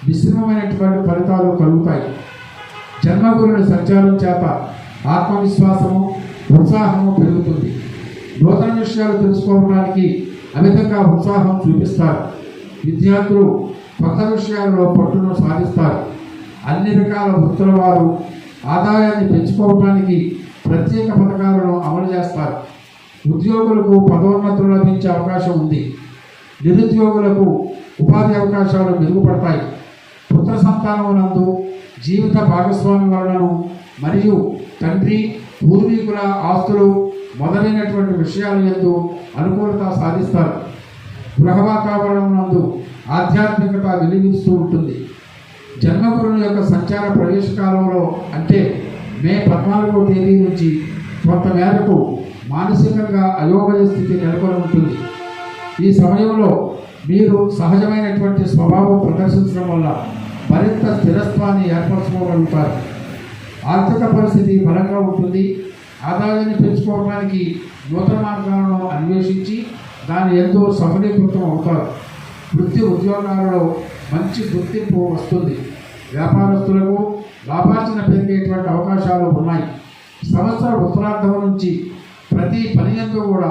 విశ్రమమైనటువంటి ఫలితాలు కలుగుతాయి. జన్మగురుని సంచారం చేత ఆత్మవిశ్వాసము, ఉత్సాహము పెరుగుతుంది. నూతన విషయాలు తెలుసుకోవడానికి అమితంగా ఉత్సాహం చూపిస్తారు. విద్యార్థులు కొత్త విషయాల్లో పట్టును సాధిస్తారు. అన్ని రకాల వృత్తుల వారు ఆదాయాన్ని పెంచుకోవడానికి ప్రత్యేక పథకాలను అమలు చేస్తారు. ఉద్యోగులకు పదోన్నతులు లభించే అవకాశం ఉంది. నిరుద్యోగులకు ఉపాధి అవకాశాలు మెరుగుపడతాయి. పుత్ర సంతానమునందు జీవిత భాగస్వామి వలనను మరియు తండ్రి, పూర్వీకుల ఆస్తులు మొదలైనటువంటి విషయాల యందు అనుకూలత సాధిస్తారు. గృహ వాతావరణం నందు ఆధ్యాత్మికత వెలిగిస్తూ ఉంటుంది. జన్మగురుని యొక్క సంచార ప్రవేశకాలంలో అంటే మే 14వ తేదీ నుంచి కొంత మేరకు మానసికంగా అయోమయ స్థితి నెలకొని ఉంటుంది. ఈ సమయంలో మీరు సహజమైనటువంటి స్వభావం ప్రదర్శించడం వల్ల మరింత స్థిరత్వాన్ని ఏర్పరచుకోగలుగుతారు. ఆర్థిక పరిస్థితి బలంగా ఉంటుంది. ఆదాయాన్ని పెంచుకోవడానికి నూతన మార్గాలను అన్వేషించి దాని ఎంతో సఫలీకృతం అవుతారు. వృత్తి ఉద్యోగాలలో మంచి గుర్తింపు వస్తుంది. వ్యాపారస్తులకు లాభార్జన పెరిగేటువంటి అవకాశాలు ఉన్నాయి. సంవత్సర ఉత్తరార్ధం నుంచి ప్రతి పని యందు కూడా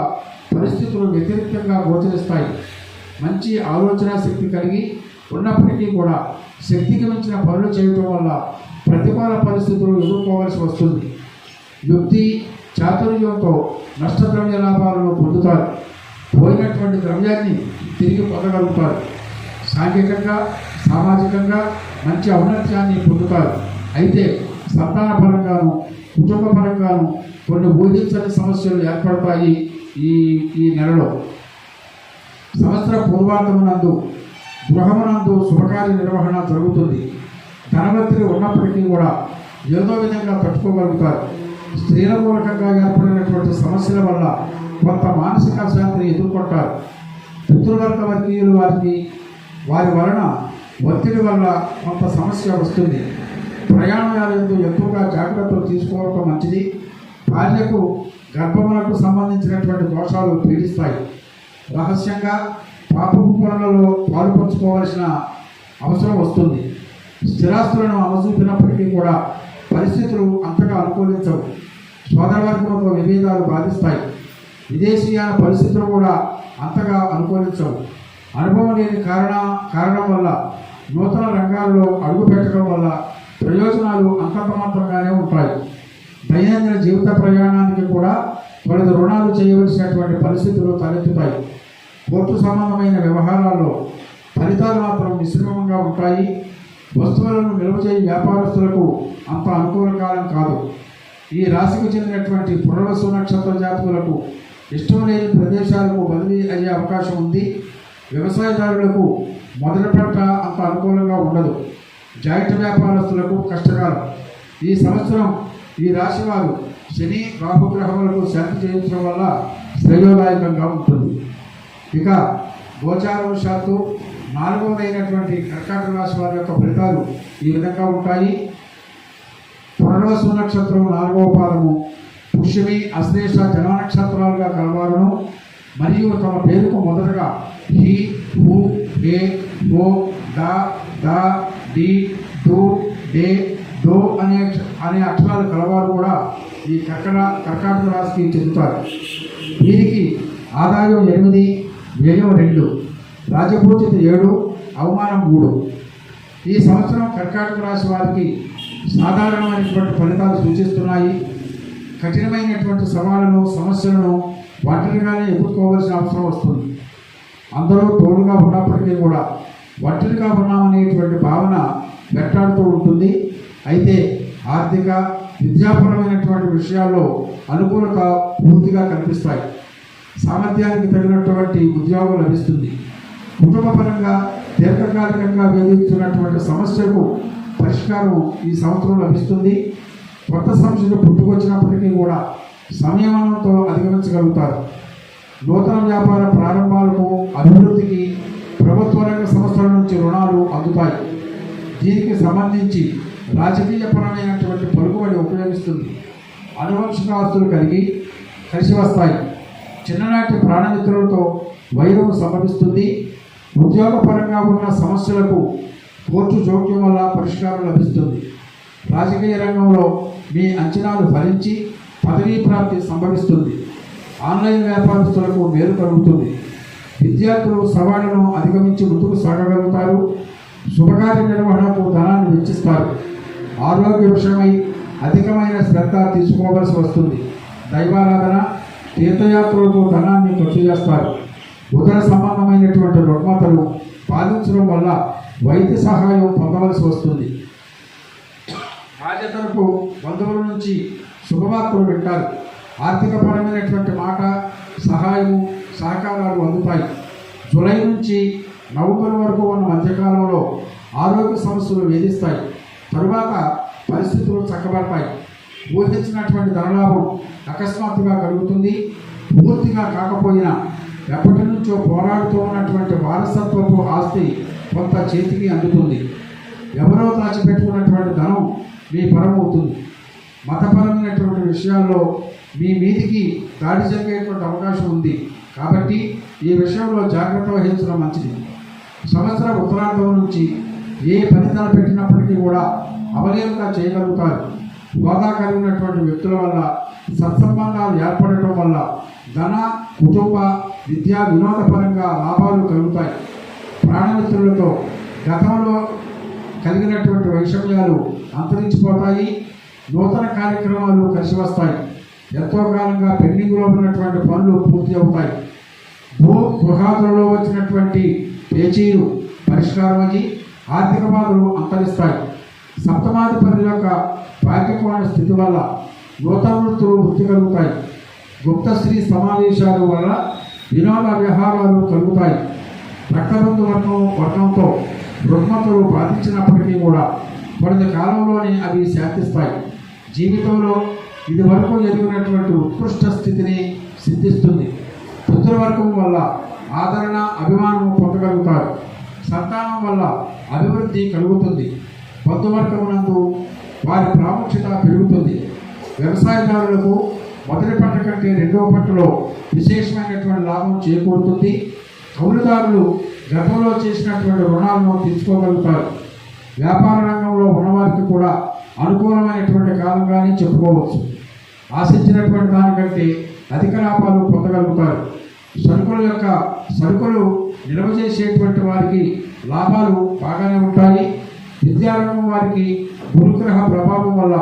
పరిస్థితులు వ్యతిరేకంగా గోచరిస్తాయి. మంచి ఆలోచన శక్తి కలిగి ఉన్నప్పటికీ కూడా శక్తికి మించిన పనులు చేయటం వల్ల ప్రతికూల పరిస్థితులు ఎదుర్కోవాల్సి వస్తుంది. యుక్తి చాతుర్యంతో నష్టద్రవ్య లాభాలను పొందుతారు. పోయినటువంటి ద్రవ్యాన్ని తిరిగి పొందగలుగుతారు. సాంఘికంగా, సామాజికంగా మంచి ఔన్నత్యాన్ని పొందుతారు. అయితే సంతాన పరంగాను, కుటుంబ పరంగాను కొన్ని ఊహించని సమస్యలు ఏర్పడతాయి. ఈ నెలలో సంవత్సర పూర్వార్ధమునందు గృహమునందు శుభకార్య నిర్వహణ జరుగుతుంది. ధనవంతులు ఉన్నప్పటికీ కూడా ఏదో విధంగా తట్టుకోగలుగుతారు. స్త్రీల మూలకంగా ఏర్పడినటువంటి సమస్యల వల్ల కొంత మానసిక అశాంతిని ఎదుర్కొంటారు. పితృవర్గ వర్గీయులు వారి వలన ఒత్తిడి వల్ల కొంత సమస్య వస్తుంది. ప్రయాణాలందు ఎక్కువగా జాగ్రత్తలు తీసుకోవడం మంచిది. భార్యకు గర్భములకు సంబంధించినటువంటి దోషాలు పీడిస్తాయి. రహస్యంగా పాపపు పనులలో పాల్పంచుకోవాల్సిన అవసరం వస్తుంది. స్థిరాస్తులను అమజూపినప్పటికీ కూడా పరిస్థితులు అంతగా అనుకూలించవు. సోదరవర్గంతో విభేదాలు బాధిస్తాయి. విదేశీయాన పరిస్థితులు కూడా అంతగా అనుకూలించవు. అనుభవం లేని కారణం వల్ల నూతన రంగాల్లో అడుగుపెట్టడం వల్ల ప్రయోజనాలు అంతంత మాత్రంగానే ఉంటాయి. దైనందిన జీవిత ప్రయాణానికి కూడా పలు రుణాలు చేయవలసినటువంటి పరిస్థితులు తలెత్తుతాయి. కోర్టు సంబంధమైన వ్యవహారాల్లో ఫలితాలు మాత్రం మిశ్రమంగా ఉంటాయి. వస్తువులను నిల్వ చేయ వ్యాపారస్తులకు అంత అనుకూల కాలం కాదు. ఈ రాశికి చెందినటువంటి పునర్వసు నక్షత్ర జాతకులకు ఇష్టం లేని ప్రదేశాలకు బదిలీ అయ్యే అవకాశం ఉంది. వ్యవసాయదారులకు మొదటి పంట అంత అనుకూలంగా ఉండదు. జాయింట్ వ్యాపారస్తులకు కష్టకాలం. ఈ సంవత్సరం ఈ రాశి వారు శని, రాహు గ్రహములకు శాంతి చేయించడం వల్ల శ్రేయోదాయకంగా ఉంటుంది. ఇక గోచారవశాత్తు 4వదైనటువంటి కర్కాటక రాశి వారి యొక్క ఫలితాలు ఈ విధంగా ఉంటాయి. పునర్వసు నక్షత్రం 4వ పాదము, పుష్యమి, అశ్లేష, జన నక్షత్రాలుగా కలవారును మరియు తమ పేరుకు మొదటగా హి, హు, హే, హో, ద, ద, డి, డు, డే, దో అనే అక్షరాలు కలవారు కూడా ఈ కర్కాటక రాశికి చెందుతారు. వీరికి ఆదాయం 8, వ్యయం 2, రాజపూజిత 7, అవమానం 3. ఈ సంవత్సరం కర్కాటక రాశి వారికి సాధారణమైనటువంటి ఫలితాలు సూచిస్తున్నాయి. కఠినమైనటువంటి సవాళ్ళను, సమస్యలను ఒంటరిగానే ఎదుర్కోవాల్సిన అవసరం వస్తుంది. అందరూ తోడుగా ఉన్నప్పటికీ కూడా ఒంటరిగా ఉన్నామనేటువంటి భావన వెంటాడుతూ ఉంటుంది. అయితే ఆర్థిక విద్యాపరమైనటువంటి విషయాల్లో అనుకూలత పూర్తిగా కనిపిస్తాయి. సామర్థ్యానికి తగినటువంటి ఉద్యోగం లభిస్తుంది. కుటుంబపరంగా దీర్ఘకాలికంగా వేధిస్తున్నటువంటి సమస్యకు పరిష్కారం ఈ సంవత్సరం లభిస్తుంది. కొత్త సమస్యలు పుట్టుకొచ్చినప్పటికీ కూడా సంయమనంతో అధిగమించగలుగుతారు. నూతన వ్యాపార ప్రారంభాలకు అభివృద్ధికి ప్రభుత్వ రంగ సంస్థల నుంచి రుణాలు అందుతాయి. దీనికి సంబంధించి రాజకీయపరమైనటువంటి పలుకుబడి ఉపయోగిస్తుంది. అనువంశిక ఆస్తులు కలిసి వస్తాయి. చిన్ననాటి ప్రాణమిత్రులతో వైరం సంభవిస్తుంది. ఉద్యోగపరంగా ఉన్న సమస్యలకు కోర్టు జోక్యం వల్ల పరిష్కారం లభిస్తుంది. రాజకీయ రంగంలో మీ అంచనాలు ఫలించి పదవీ ప్రాప్తి సంభవిస్తుంది. ఆన్లైన్ వ్యాపారస్తులకు మేలు కలుగుతుంది. విద్యార్థులు సవాళ్లను అధిగమించి ముందుకు సాగగలుగుతారు. శుభకార్య నిర్వహణకు ధనాన్ని వెచ్చిస్తారు. ఆరోగ్య విషయమై అధికమైన శ్రద్ధ తీసుకోవలసి వస్తుంది. దైవారాధన, తీర్థయాత్రలకు ధనాన్ని ఖర్చు చేస్తారు. ఉదర సంబంధమైనటువంటి రుగ్మతలు పాలించడం వల్ల వైద్య సహాయం పొందవలసి వస్తుంది. రాజతరపు బంధువుల నుంచి శుభవార్తలు వింటారు. ఆర్థికపరమైనటువంటి మాట, సహాయము, సహకారాలు అందుతాయి. జూలై నుంచి నవంబర్ వరకు ఉన్న మధ్యకాలంలో ఆరోగ్య సమస్యలు వేధిస్తాయి. తరువాత పరిస్థితులు చక్కబడతాయి. ఊహించినటువంటి ధనలాభం అకస్మాత్తుగా కలుగుతుంది. పూర్తిగా కాకపోయినా ఎప్పటి నుంచో పోరాడుతూ ఉన్నటువంటి వారసత్వపు ఆస్తి కొంత చేతికి అందుతుంది. ఎవరో దాచిపెట్టుకున్నటువంటి ధనం మీ పరమవుతుంది. మతపరమైనటువంటి విషయాల్లో మీ మీదికి దాడి జరిగేటువంటి అవకాశం ఉంది. కాబట్టి ఈ విషయంలో జాగ్రత్త వహించడం మంచిది. సంవత్సర ఉత్తరార్థం నుంచి ఏ ఫలితాలు పెట్టినప్పటికీ కూడా అవలేలుగా చేయగలుగుతారు. హోదా కలిగినటువంటి వ్యక్తుల వల్ల సత్సంబంధాలు ఏర్పడటం వల్ల ధన, కుటుంబ, విద్యా, వినోదపరంగా లాభాలు కలుగుతాయి. ప్రాణమిత్రులతో గతంలో కలిగినటువంటి వైషమ్యాలు అంతరించిపోతాయి. నూతన కార్యక్రమాలు కలిసి వస్తాయి. ఎంతో కాలంగా పెండింగ్లో ఉన్నటువంటి పనులు పూర్తి అవుతాయి. గృహాదులలో వచ్చినటువంటి పేచీలు పరిష్కారమయ్యి ఆర్థిక బాధలు అంతరిస్తాయి. సప్తమాధిపతి యొక్క పాకికోణ స్థితి వల్ల నూతన వృత్తులు వృద్ధి కలుగుతాయి. గుప్త స్త్రీ సమావేశాల వల్ల వినోద వ్యవహారాలు కలుగుతాయి. రక్తబంధు వర్ణంతో రుగ్మతలు బాధించినప్పటికీ కూడా కొన్ని కాలంలోనే అవి శాంతిస్తాయి. జీవితంలో ఇది వరకు ఎదిగినటువంటి ఉత్కృష్ట స్థితిని సిద్ధిస్తుంది. పుత్రవర్గం వల్ల ఆదరణ, అభిమానం పొందగలుగుతారు. సంతానం వల్ల అభివృద్ధి కలుగుతుంది. బంధువర్గమునందు వారి ప్రాముఖ్యత పెరుగుతుంది. వ్యవసాయదారులకు మొదటి పంట కంటే రెండవ పంటలో విశేషమైనటువంటి లాభం చేకూరుతుంది. కౌలుదారులు గతంలో చేసినటువంటి రుణాలను తీర్చుకోగలుగుతారు. వ్యాపార రంగంలో ఉన్నవారికి కూడా అనుకూలమైనటువంటి కాలంగానే చెప్పుకోవచ్చు. ఆశించినటువంటి దానికంటే అధిక లాభాలు పొందగలుగుతారు. సరుకులు నిల్వ చేసేటువంటి వారికి లాభాలు బాగానే ఉంటాయి. విద్యారంగం వారికి గురుగ్రహ ప్రభావం వల్ల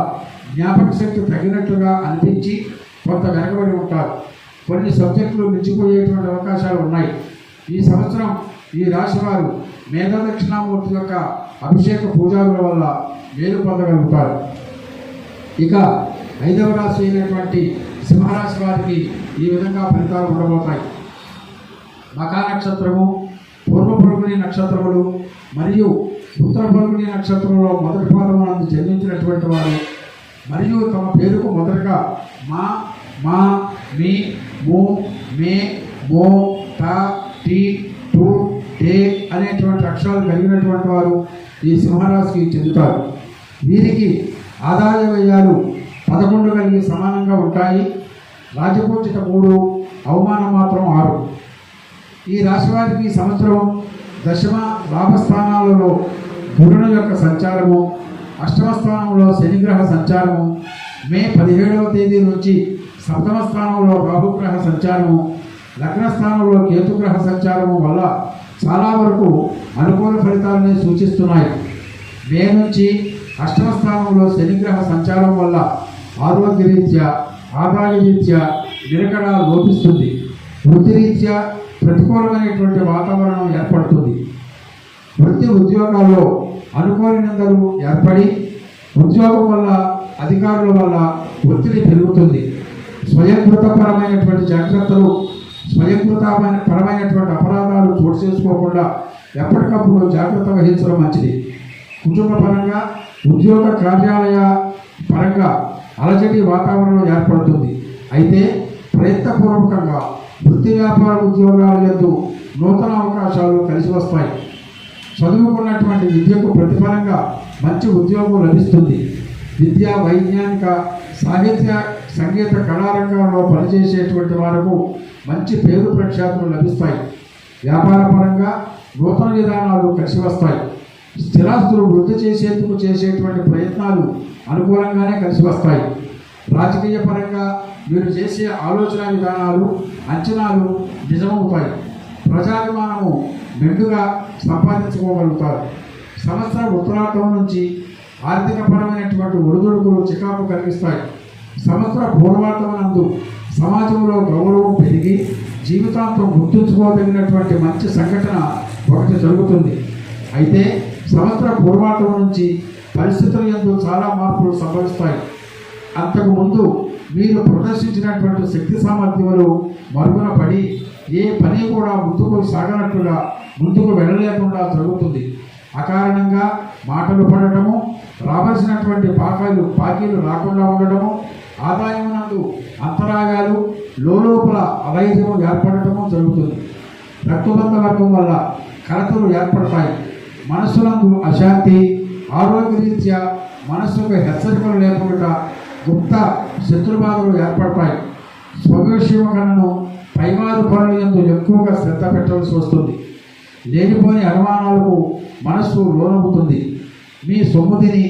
జ్ఞాపక శక్తి తగినట్లుగా అనిపించి కొంత వెనకబడి ఉంటారు. కొన్ని సబ్జెక్టులు మించిపోయేటువంటి అవకాశాలు ఉన్నాయి. ఈ సంవత్సరం ఈ రాశి వారు మేధా దక్షిణామూర్తి యొక్క అభిషేక పూజారుల వల్ల మేలు పొందగలుగుతారు. ఇక 5వ రాశి అయినటువంటి సింహరాశి వారికి ఈ విధంగా ఫలితాలు ఉండబోతాయి. మఖా నక్షత్రము, పూర్వ ఫల్గుని నక్షత్రములు మరియు ఉత్తర ఫల్గుని నక్షత్రంలో మొదటి పాదమునందు జన్మించినటువంటి వారు మరియు తమ పేరుకు మొదటగా మా, మా, మీ, మో, మే, మో, టా, టీ, టు, టే అనేటువంటి అక్షరాలు కలిగినటువంటి వారు ఈ సింహరాశికి చెందుతారు. వీరికి ఆదాయ వ్యయాలు 11 కలిగి సమానంగా ఉంటాయి. రాజపూజిత 3, అవమానం మాత్రం 6. ఈ రాశి వారికి సంవత్సరం దశమ లాభస్థానాలలో గురుని యొక్క సంచారము, అష్టమ స్థానంలో శనిగ్రహ సంచారము, మే 17వ తేదీ నుంచి సప్తమ స్థానంలో రాహుగ్రహ సంచారము, లగ్న స్థానంలో కేతుగ్రహ సంచారము వల్ల చాలా వరకు అనుకూల ఫలితాలని సూచిస్తున్నాయి. మే నుంచి అష్టమ స్థానంలో శనిగ్రహ సంచారం వల్ల ఆరోగ్యరీత్యా, ఆదాయ రీత్యా నిలకడ లోపిస్తుంది. వృత్తిరీత్యా ప్రతికూలమైనటువంటి వాతావరణం ఏర్పడుతుంది. వృత్తి ఉద్యోగాల్లో అనుకోని నిందలు ఏర్పడి ఉద్యోగం వల్ల అధికారుల వల్ల ఒత్తిడి పెరుగుతుంది. స్వయంకృతపరమైనటువంటి జాగ్రత్తలు, స్వయంకృతపరమైనటువంటి అపరాధాలు చోటు చేసుకోకుండా ఎప్పటికప్పుడు జాగ్రత్త వహించడం మంచిది. కుటుంబ పరంగా, ఉద్యోగ కార్యాలయ పరంగా అలజడి వాతావరణం ఏర్పడుతుంది. అయితే ప్రయత్నపూర్వకంగా వృత్తి వ్యాపార ఉద్యోగాల యందు నూతన అవకాశాలు కలిసి వస్తాయి. చదువుకున్నటువంటి విద్యకు ప్రతిఫలంగా మంచి ఉద్యోగం లభిస్తుంది. విద్య, వైజ్ఞానిక, సాహిత్య, సంగీత కళారంగంలో పనిచేసేటువంటి వారికి మంచి పేరు ప్రఖ్యాతులు లభిస్తాయి. వ్యాపార పరంగా నూతన విధానాలు కలిసి వస్తాయి. స్థిరాస్తులు వృద్ధి చేసేందుకు చేసేటువంటి ప్రయత్నాలు అనుకూలంగానే కలిసి వస్తాయి. రాజకీయ పరంగా మీరు చేసే ఆలోచన విధానాలు, అంచనాలు నిజమవుతాయి. ప్రజాభిమానము మెండుగా సంపాదించుకోగలుగుతారు. సంవత్సర ఉత్తరార్థం నుంచి ఆర్థికపరమైనటువంటి ఒడిదుడుకులు చికాకు కలిగిస్తాయి. సంవత్సర పూర్వార్థమనందు సమాజంలో గౌరవం పెరిగి జీవితాంతం గుర్తుంచుకోదగినటువంటి మంచి సంఘటన ఒకటి జరుగుతుంది. అయితే సంవత్సర పూర్వార్థం నుంచి పరిస్థితుల యందు చాలా మార్పులు సంభవిస్తాయి. అంతకుముందు మీరు ప్రదర్శించినటువంటి శక్తి సామర్థ్యములు మరుగున పడి ఏ పని కూడా ముందుకు సాగనట్లుగా ముందుకు వెళ్ళలేకుండా జరుగుతుంది. అకారణంగా మాటలు పడటము, రావాల్సినటువంటి బాకీలు రాకుండా ఉండటము, ఆదాయం నందు అంతరాగాలు, లోపల అలైజము ఏర్పడటము జరుగుతుంది. రక్తబంధ వర్గం వల్ల కలతలు ఏర్పడతాయి. మనస్సునందు అశాంతి, ఆరోగ్యరీత్యా మనస్సుకు హెచ్చరికలు లేకుండా గుప్త శత్రుబాధలు ఏర్పడతాయి. స్వవిషయములను పైవారు పనుల యందు ఎక్కువగా శ్రద్ధ పెట్టవలసి వస్తుంది. లేనిపోని అనుమానాలకు మనస్సు లోనవుతుంది. మీ సొమ్ముదిని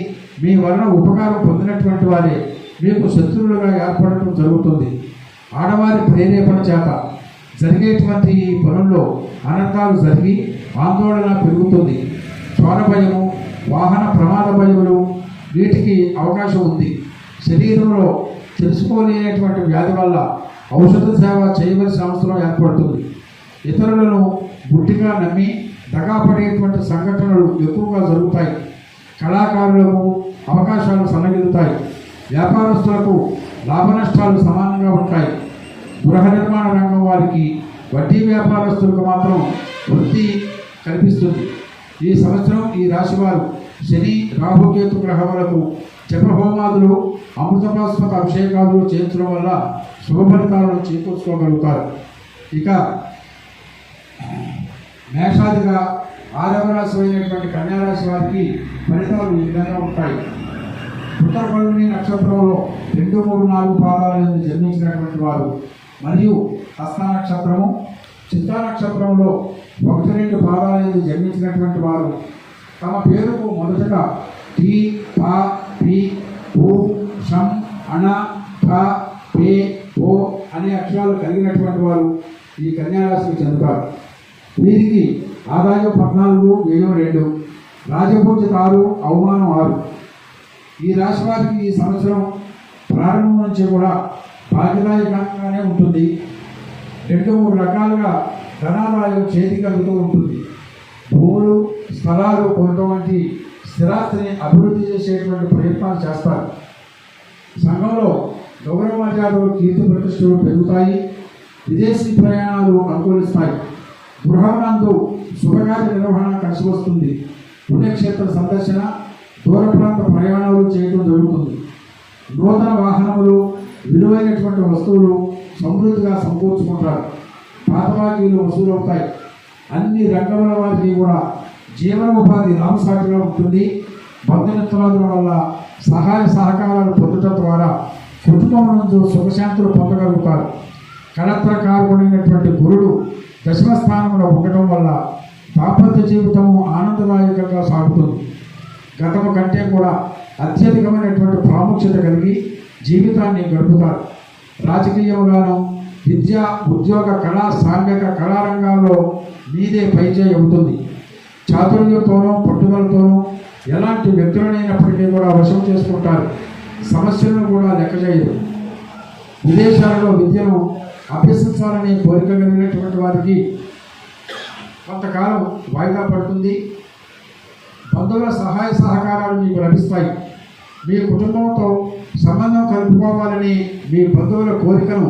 మీ వలన ఉపకారం పొందినటువంటి వారే మీకు శత్రువులుగా ఏర్పడటం జరుగుతుంది. ఆడవారి ప్రేరేపణ చేత జరిగేటువంటి ఈ పనుల్లో అనర్థాలు జరిగి ఆందోళన పెరుగుతుంది. చోర భయము, వాహన ప్రమాద భయములు వీటికి అవకాశం ఉంది. శరీరంలో తెలుసుకోలేనటువంటి వ్యాధి వల్ల ఔషధ సేవ చేయవలసిన అవసరం ఏర్పడుతుంది. ఇతరులను గుడ్డిగా నమ్మి దగాపడేటువంటి సంఘటనలు ఎక్కువగా జరుగుతాయి. కళాకారులకు అవకాశాలు సన్నగిలుతాయి. వ్యాపారస్తులకు లాభ నష్టాలు సమానంగా ఉంటాయి. గృహ నిర్మాణ రంగం వారికి, వడ్డీ వ్యాపారస్తులకు మాత్రం వృద్ధి కనిపిస్తుంది. ఈ సంవత్సరం ఈ రాశి వారు శని, రాహుకేతు గ్రహములకు జపహోమాదులు, అమృతపాస్పద అభిషేకాలు చేయించడం వల్ల శుభ ఫలితాలను చేకూర్చుకోగలుగుతారు. ఇక మేషాదిగా 6వ రాశి అయినటువంటి కన్యారాశి వారికి ఫలితాలు ఈ విధంగా ఉంటాయి. ఉత్తర ఫల్గుని నక్షత్రంలో 2, 3, 4 పాదాలను జన్మించినటువంటి వారు మరియు హస్త నక్షత్రము, చిత్తా నక్షత్రంలో 1, 2 పాదాలను జన్మించినటువంటి వారు తమ పేరుకు మొదటగా టి, ప, పి, ఉ, షం, అణ, ఠ, పే, ఓ అనే అక్షరాలు కలిగినటువంటి వారు ఈ కన్యారాశికి చెందుతారు. వీరికి ఆదాయం 14, వ్యయం 2, రాజపూజ్యత 6, అవమానం 6. ఈ రాశి వారికి ఈ సంవత్సరం ప్రారంభం నుంచి కూడా భాగ్యదాయకంగానే ఉంటుంది. 2, 3 రకాలుగా ధనాదాయం చేతికి అందుతూ ఉంటుంది. భూములు, స్థలాలు కొనడం వంటి స్థిరాస్తిని అభివృద్ధి చేసేటువంటి ప్రయత్నాలు చేస్తారు. సంఘంలో గౌరవ మర్యాదలు, కీర్తి ప్రతిష్టలు పెరుగుతాయి. విదేశీ ప్రయాణాలు అనుకూలిస్తాయి. గృహనందు శుభకార్య నిర్వహణ కలిసి వస్తుంది. పుణ్యక్షేత్ర సందర్శన, దూర ప్రాంత ప్రయాణాలు చేయడం జరుగుతుంది. నూతన వాహనములు, విలువైనటువంటి వస్తువులు సమృద్ధిగా సమకూర్చుకుంటారు. పాత బాకీలు వసూలవుతాయి. అన్ని రంగముల వారికి కూడా జీవన ఉపాధి లాభసాటిగా ఉంటుంది. బంధుమిత్రాదుల వల్ల సహాయ సహకారాలు పొందడం ద్వారా కుటుంబం నుంచి సుఖశాంతులు పొందగలుగుతారు. కళత్రకారుడైనటువంటి గురుడు దశమ స్థానంలో ఉండటం వల్ల దాంపత్య జీవితము ఆనందదాయకంగా సాగుతుంది. గతము కంటే కూడా అత్యధికమైనటువంటి ప్రాముఖ్యత కలిగి జీవితాన్ని గడుపుతారు. రాజకీయంగాను, విద్య, ఉద్యోగ, కళా, సాంఘిక కళారంగాల్లో మీదే పైచేయి అవుతుంది. చాతుర్యంతోనూ పట్టుదలతోనూ ఎలాంటి వ్యక్తులనైనప్పటికీ కూడా వశం చేసుకుంటారు. సమస్యలను కూడా లెక్క చేయరు. విదేశాలలో విద్యను అభ్యసించాలనే కోరిక కలిగినటువంటి వారికి కొంతకాలం వాయిదా పడుతుంది. బంధువుల సహాయ సహకారాలు మీకు లభిస్తాయి. మీ కుటుంబంతో సంబంధం కలుపుకోవాలని మీ బంధువుల కోరికను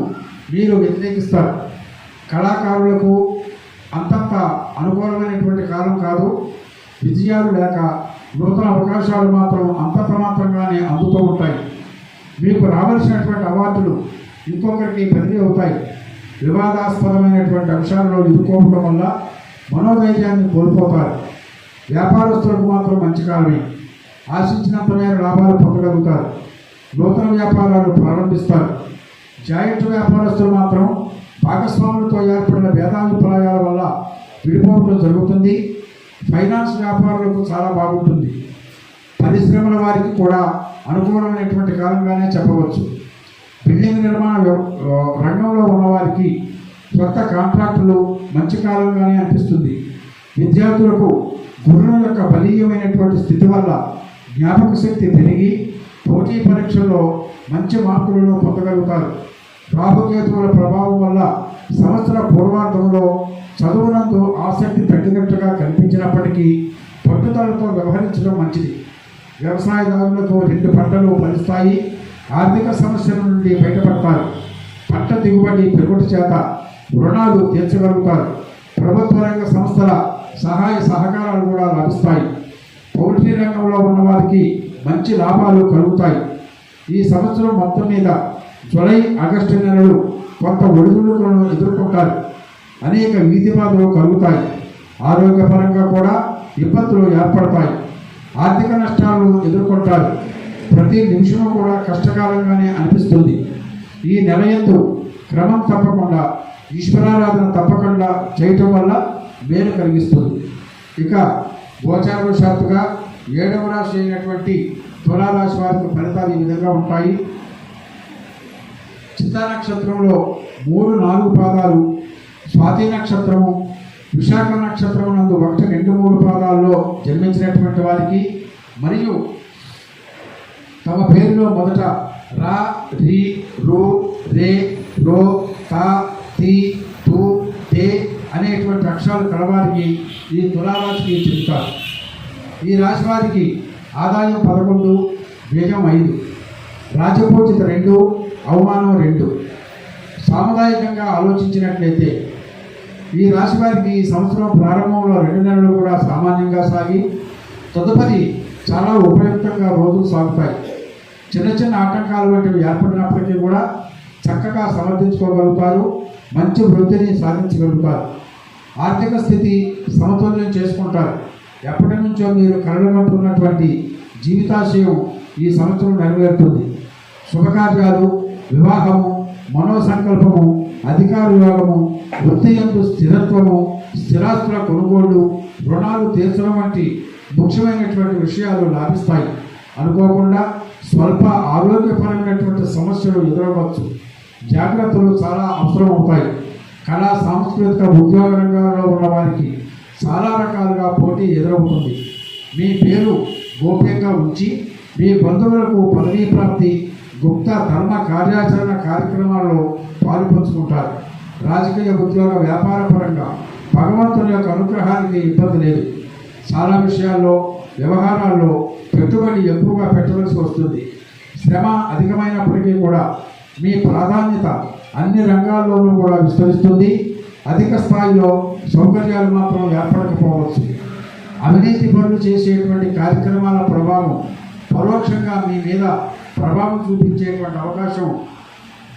మీరు వ్యతిరేకిస్తారు. కళాకారులకు అంతంత అనుకూలమైనటువంటి కాలం కాదు. విజయాలు లేక నూతన అవకాశాలు మాత్రం అంతంత మాత్రంగానే అందుతూ ఉంటాయి. మీకు రావాల్సినటువంటి అవార్డులు ఇంకొకరికి బదిలీ అవుతాయి. వివాదాస్పదమైనటువంటి అంశాలలో ఇరుక్కోవడం వల్ల మనోధైర్యాన్ని కోల్పోతారు. వ్యాపారస్తులకు మాత్రం మంచి కాలమే. ఆశించినంత మేర లాభాలు పొందగలుగుతారు. నూతన వ్యాపారాలు ప్రారంభిస్తారు. జాయింట్ వ్యాపారస్తులు మాత్రం భాగస్వాములతో ఏర్పడిన భేదాభిప్రాయాల వల్ల విడిపోవడం జరుగుతుంది. ఫైనాన్స్ వ్యాపారులకు చాలా బాగుంటుంది. పరిశ్రమల వారికి కూడా అనుకూలమైనటువంటి కాలంగానే చెప్పవచ్చు. బిల్డింగ్ నిర్మాణ రంగంలో ఉన్నవారికి కొత్త కాంట్రాక్టులు మంచి కాలంగానే అనిపిస్తుంది. విద్యార్థులకు గురువుల యొక్క బలీయమైనటువంటి స్థితి వల్ల జ్ఞాపక శక్తి పెరిగి పోటీ పరీక్షల్లో మంచి మార్కులను పొందగలుగుతారు. రాహుకేతువుల ప్రభావం వల్ల సంవత్సర పూర్వార్ధంలో చదువునందు ఆసక్తి తగ్గినట్టుగా కనిపించినప్పటికీ పట్టుదలతో వ్యవహరించడం మంచిది. వ్యవసాయదారులతో 2 పంటలు ఫలిస్తాయి. ఆర్థిక సమస్యల నుండి బయటపడతారు. పంట దిగుబడి పెరుగుట చేత రుణాలు తీర్చగలుగుతారు. ప్రభుత్వ రంగ సంస్థల సహాయ సహకారాలు కూడా లభిస్తాయి. పౌల్ట్రీ రంగంలో ఉన్నవారికి మంచి లాభాలు కలుగుతాయి. ఈ సంవత్సరం మొత్తం మీద జూలై, ఆగస్టు నెలలు కొంత ఒడిదుడుకులను ఎదుర్కొంటారు. అనేక వీధి బాధలు కలుగుతాయి. ఆరోగ్యపరంగా కూడా ఇబ్బందులు ఏర్పడతాయి. ఆర్థిక నష్టాలను ఎదుర్కొంటారు. ప్రతి నిమిషము కూడా కష్టకాలంగానే అనిపిస్తుంది. ఈ నెలయందు క్రమం తప్పకుండా ఈశ్వరారాధన తప్పకుండా చేయటం వల్ల మేలు కలిగిస్తుంది. ఇక గోచారవశాత్తుగా 7వ రాశి అయినటువంటి తులారాశి వారికి ఫలితాలు ఈ విధంగా ఉంటాయి. చిత్తా నక్షత్రంలో 3, 4 పాదాలు, స్వాతి నక్షత్రము, విశాఖ నక్షత్రం నందు 1, 2, 3 పాదాల్లో జన్మించినటువంటి వారికి మరియు తమ పేరులో మొదట రా, రి, రు, రే, రో, తా, తి, తు, తే అనేటువంటి అక్షరాలు కలవారికి ఈ తులారాశికి చెబుతారు. ఈ రాశి వారికి ఆదాయం 11, వ్యయం 5, రాజపూజిత 2, అవమానం 2. సాముదాయికంగా ఆలోచించినట్లయితే ఈ రాశి వారికి ఈ సంవత్సరం ప్రారంభంలో 2 నెలలు కూడా సామాన్యంగా సాగి తదుపరి చాలా ఉపయుక్తంగా రోజులు సాగుతాయి. చిన్న చిన్న ఆటంకాలు వంటివి ఏర్పడినప్పటికీ కూడా చక్కగా సమర్థించుకోగలుగుతారు. మంచి వృద్ధిని సాధించగలుగుతారు. ఆర్థిక స్థితి సమతుల్యం చేసుకుంటారు. ఎప్పటి నుంచో మీరు కలలుకుంటున్నటువంటి జీవితాశయం ఈ సంవత్సరం నెరవేరుతుంది. శుభకార్యాలు, వివాహము, మనోసంకల్పము, అధికార యోగము, వృత్తి యందు స్థిరత్వము, స్థిరాస్తుల కొనుగోళ్లు, రుణాలు తీర్చడం వంటి ముఖ్యమైనటువంటి విషయాలు లాభిస్తాయి. అనుకోకుండా స్వల్ప ఆరోగ్యపరమైనటువంటి సమస్యలు ఎదురవచ్చు. జాగ్రత్తలు చాలా అవసరం అవుతాయి. కళా, సాంస్కృతిక, ఉద్యోగ రంగాల్లో ఉన్న వారికి చాలా రకాలుగా పోటీ ఎదురవుతుంది. మీ పేరు గోప్యంగా ఉంచి మీ బంధువులకు పదవీ ప్రాప్తి, గుప్త ధర్మ కార్యాచరణ కార్యక్రమాల్లో పాల్పంచుకుంటారు. రాజకీయ, ఉద్యోగ, వ్యాపార పరంగా భగవంతుని యొక్క అనుగ్రహానికి ఇబ్బంది లేదు. చాలా విషయాల్లో, వ్యవహారాల్లో పెట్టుబడి ఎక్కువగా పెట్టవలసి వస్తుంది. శ్రమ అధికమైనప్పటికీ కూడా మీ ప్రాధాన్యత అన్ని రంగాల్లోనూ కూడా విస్తరిస్తుంది. అధిక స్థాయిలో సౌకర్యాలు మాత్రం ఏర్పడకపోవచ్చు. అవినీతి పనులు చేసేటువంటి కార్యక్రమాల ప్రభావం పరోక్షంగా మీ మీద ప్రభావం చూపించేటువంటి అవకాశం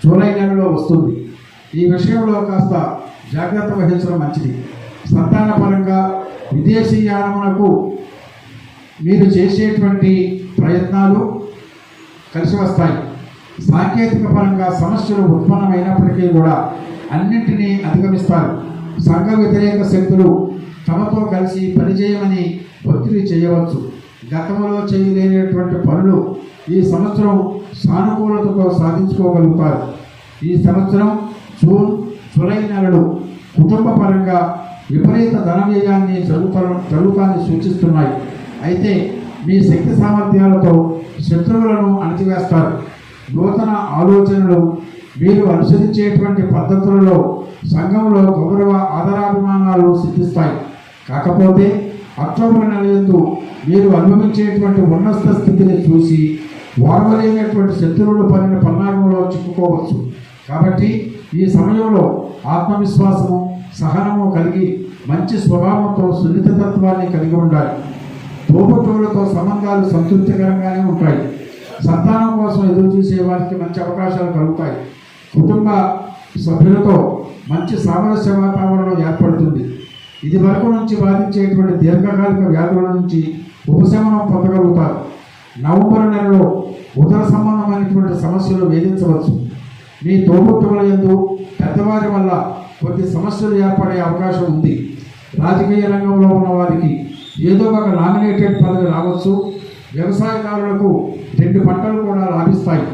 జూలై నెలలో వస్తుంది. ఈ విషయంలో కాస్త జాగ్రత్త వహించడం మంచిది. సంతానపరంగా విదేశీయానమునకు మీరు చేసేటువంటి ప్రయత్నాలు కలిసి వస్తాయి. సాంకేతిక పరంగా సమస్యలు ఉత్పన్నమైనప్పటికీ కూడా అన్నింటినీ అధిగమిస్తారు. సంఘ వ్యతిరేక శక్తులు తమతో కలిసి పనిచేయమని ఒత్తిడి చేయవచ్చు. గతంలో చేయలేనటువంటి పనులు ఈ సంవత్సరం సానుకూలతతో సాధించుకోగలుగుతారు. ఈ సంవత్సరం జూన్, జూలై నెలలు కుటుంబ పరంగా విపరీత ధన వ్యయాన్ని జరుగుతాన్ని సూచిస్తున్నాయి. అయితే మీ శక్తి సామర్థ్యాలతో శత్రువులను అణచివేస్తారు. నూతన ఆలోచనలు, మీరు అనుసరించేటువంటి పద్ధతులలో సంఘంలో గౌరవ ఆదరాభిమానాలు సిద్ధిస్తాయి. కాకపోతే అక్టోబర్ నెల యందు మీరు అనుభవించేటువంటి ఉన్నత స్థితిని చూసి వారవలేనటువంటి శత్రువులు పడిన పన్నాగంలో చిక్కుకోవచ్చు. కాబట్టి ఈ సమయంలో ఆత్మవిశ్వాసము, సహనము కలిగి మంచి స్వభావంతో సున్నితత్వాన్ని కలిగి ఉండాలి. తోబుట్టువులతో సంబంధాలు సంతృప్తికరంగానే ఉంటాయి. సంతానం కోసం ఎదురు చూసే వారికి మంచి అవకాశాలు కలుగుతాయి. కుటుంబ సభ్యులతో మంచి సామరస్య వాతావరణం ఏర్పడుతుంది. ఇది వరకు నుంచి బాధించేటువంటి దీర్ఘకాలిక వ్యాధుల నుంచి ఉపశమనం పొందగలుగుతారు. నవంబర్ నెలలో ఉదర సంబంధమైనటువంటి సమస్యలు వేధించవచ్చు. మీ తోబుట్టువుల యందు పెద్దవారి వల్ల కొద్ది సమస్యలు ఏర్పడే అవకాశం ఉంది. రాజకీయ రంగంలో ఉన్న వారికి ఏదో ఒక నామినేటెడ్ పదవి రావచ్చు. వ్యవసాయదారులకు 2 పంటలు కూడా లాభిస్తాయి.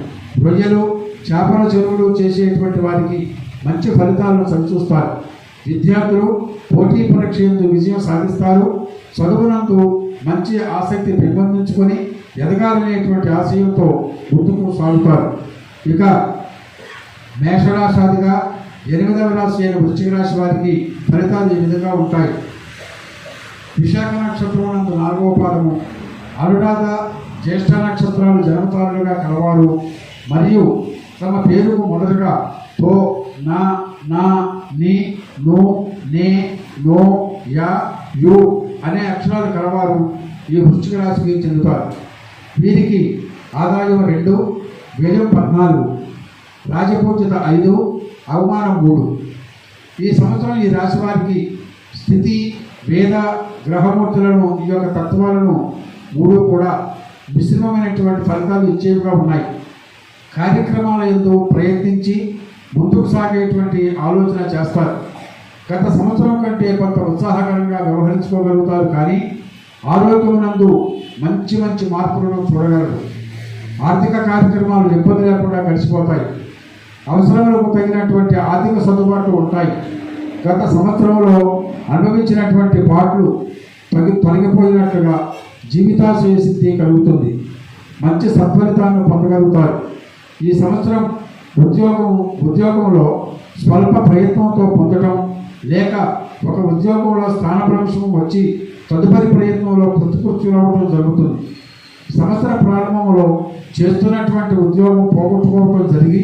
రొయ్యలు, చేపల చెరువులు చేసేటువంటి వారికి మంచి ఫలితాలను చవిచూస్తారు. విద్యార్థులు పోటీ పరీక్ష యందు విజయం సాధిస్తారు. చదువునందు మంచి ఆసక్తి పెంపొందించుకొని ఎదగాలనేటువంటి ఆశయంతో ముందుకు సాగుతారు. ఇక మేషరాశాదిగా 8వ రాశి అయిన వృశ్చిక రాశి వారికి ఫలితాలు ఈ విధంగా ఉంటాయి. విశాఖ నక్షత్రం నందు 4వ పాదము, అనురాధ, జ్యేష్ఠ నక్షత్రాలు జన్మతారులుగా కలవారు మరియు తమ పేరుకు మొదటగా తో, నా, నా, ని, ను, నే, నో, యా, యు అనే అక్షరాలు కలవారు ఈ వృశ్చిక రాశికి చెందుతారు. వీరికి ఆదాయం 2, వ్యయం 14, రాజపూజ్యత 5, అవమానం 3. ఈ సంవత్సరం ఈ రాశి వారికి స్థితి, వేద, గ్రహమూర్తులను ఈ యొక్క తత్వాలను 3 కూడా మిశ్రమమైనటువంటి ఫలితాలు ఇచ్చేవిగా ఉన్నాయి. కార్యక్రమాల యందు ప్రయత్నించి ముందుకు సాగేటువంటి ఆలోచన చేస్తారు. గత సంవత్సరం కంటే కొంత ఉత్సాహకరంగా వ్యవహరించుకోగలుగుతారు. కానీ ఆరోగ్యం నందు మంచి మంచి మార్పులను చూడగలరు. ఆర్థిక కార్యక్రమాలు ఇబ్బంది లేకుండా గడిచిపోతాయి. అవసరాలకు తగినటువంటి ఆర్థిక సర్దుబాట్లు ఉంటాయి. గత సంవత్సరంలో అనుభవించినటువంటి పాటలు తొలగిపోయినట్లుగా జీవితాశయ సిద్ధి కలుగుతుంది. మంచి సత్ఫలితాలను పొందగలుగుతారు. ఈ సంవత్సరం ఉద్యోగంలో స్వల్ప ప్రయత్నంతో పొందడం లేక ఒక ఉద్యోగంలో స్థానభ్రంశం వచ్చి తదుపరి ప్రయత్నంలో కృతకృత్యులవడం జరుగుతుంది. సంవత్సర ప్రారంభంలో చేస్తున్నటువంటి ఉద్యోగం పోగొట్టుకోవడం జరిగి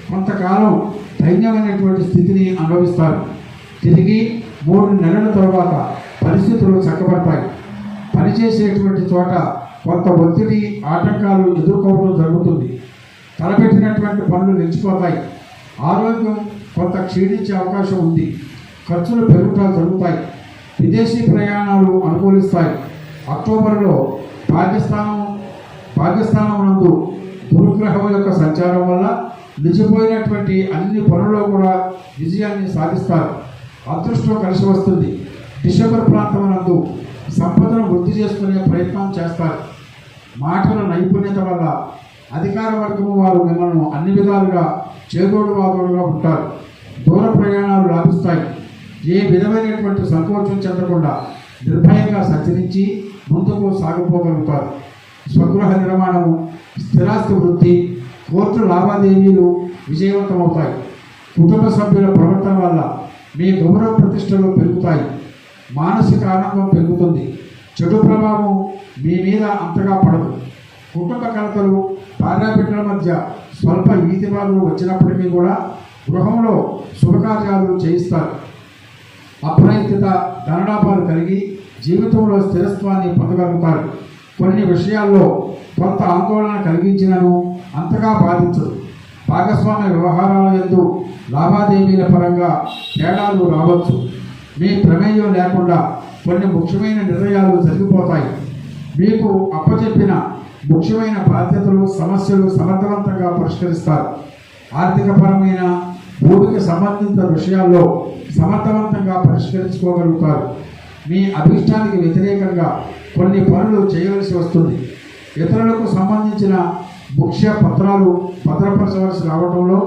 కొంతకాలం దైన్యమైనటువంటి స్థితిని అనుభవిస్తారు. తిరిగి 3 నెలల తర్వాత పరిస్థితులు చక్కబడతాయి. పనిచేసేటువంటి చోట కొంత ఒత్తిడి, ఆటంకాలు ఎదుర్కోవడం జరుగుతుంది. తలపెట్టినటువంటి పనులు నిలిచిపోతాయి. ఆరోగ్యం కొంత క్షీణించే అవకాశం ఉంది. ఖర్చులు పెరుగుదల జరుగుతాయి. విదేశీ ప్రయాణాలు అనుకూలిస్తాయి. అక్టోబర్లో పాకిస్తానం నందు గురుగ్రహం యొక్క సంచారం వల్ల నిలిచిపోయినటువంటి అన్ని పనుల్లో కూడా విజయాన్ని సాధిస్తారు. అదృష్టం కలిసి వస్తుంది. డిసెంబర్ ప్రాంతం నందు సంపదను వృద్ధి చేసుకునే ప్రయత్నం చేస్తారు. మాటల నైపుణ్యత వల్ల అధికార వర్గము వారు మిమ్మల్ని అన్ని విధాలుగా చేదోడు వాదోడుగా ఉంటారు. దూర ప్రయాణాలు లాభిస్తాయి. ఏ విధమైనటువంటి సంకోచం చెందకుండా నిర్భయంగా సంచరించి ముందుకు సాగిపోగలుగుతారు. స్వగృహ నిర్మాణము, స్థిరాస్తి వృద్ధి, కోర్టు లావాదేవీలు విజయవంతమవుతాయి. కుటుంబ సభ్యుల ప్రవర్తన వల్ల మీ గౌరవ ప్రతిష్టలు పెరుగుతాయి. మానసిక ఆనందం పెరుగుతుంది. చెడు ప్రభావం మీ మీద అంతగా పడదు. కుటుంబ కలతలు, భార్యాబిడ్డల మధ్య స్వల్ప ఈతివాదులు వచ్చినప్పటికీ కూడా గృహంలో శుభకార్యాలు చేయిస్తారు. అప్రయత్నిత ధనలాభాలు కలిగి జీవితంలో స్థిరత్వాన్ని పొందగలుగుతారు. కొన్ని విషయాల్లో కొంత ఆందోళన కలిగించినను అంతగా బాధించదు. భాగస్వామ్య వ్యవహారాల యందు లావాదేవీల పరంగా తేడాలు రావచ్చు. మీ ప్రమేయం లేకుండా కొన్ని ముఖ్యమైన నిర్ణయాలు జరిగిపోతాయి. మీకు అప్పచెప్పిన ముఖ్యమైన బాధ్యతలు, సమస్యలు సమర్థవంతంగా పరిష్కరిస్తారు. ఆర్థికపరమైన భూమికి సంబంధిత విషయాల్లో సమర్థవంతంగా పరిష్కరించుకోగలుగుతారు. మీ అభిష్టానికి వ్యతిరేకంగా కొన్ని పనులు చేయవలసి వస్తుంది. ఇతరులకు సంబంధించిన ముఖ్య పత్రాలు భద్రపరచవలసి రావడంలో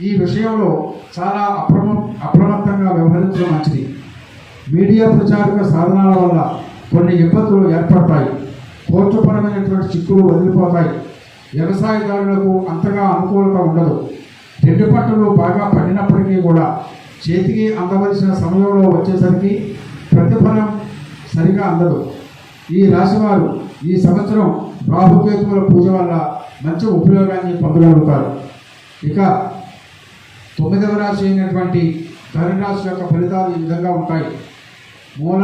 ఈ విషయంలో చాలా అప్రమత్తంగా వ్యవహరించడం మంచిది. మీడియా ప్రచారక సాధనాల వల్ల కొన్ని ఇబ్బందులు ఏర్పడతాయి. కోర్టుపరమైనటువంటి చిక్కులు వదిలిపోతాయి. వ్యవసాయదారులకు అంతగా అనుకూలత ఉండదు. 2 పంటలు బాగా పండినప్పటికీ కూడా చేతికి అందవలసిన సమయంలో వచ్చేసరికి ప్రతిఫలం సరిగా అందదు. ఈ రాశివారు ఈ సంవత్సరం రాహుకేతువుల పూజ వల్ల మంచి ఉపయోగాన్ని పొందగలుగుతారు. ఇక 9వ రాశి అయినటువంటి ధనురాశి యొక్క ఫలితాలు ఈ విధంగా ఉంటాయి. మూల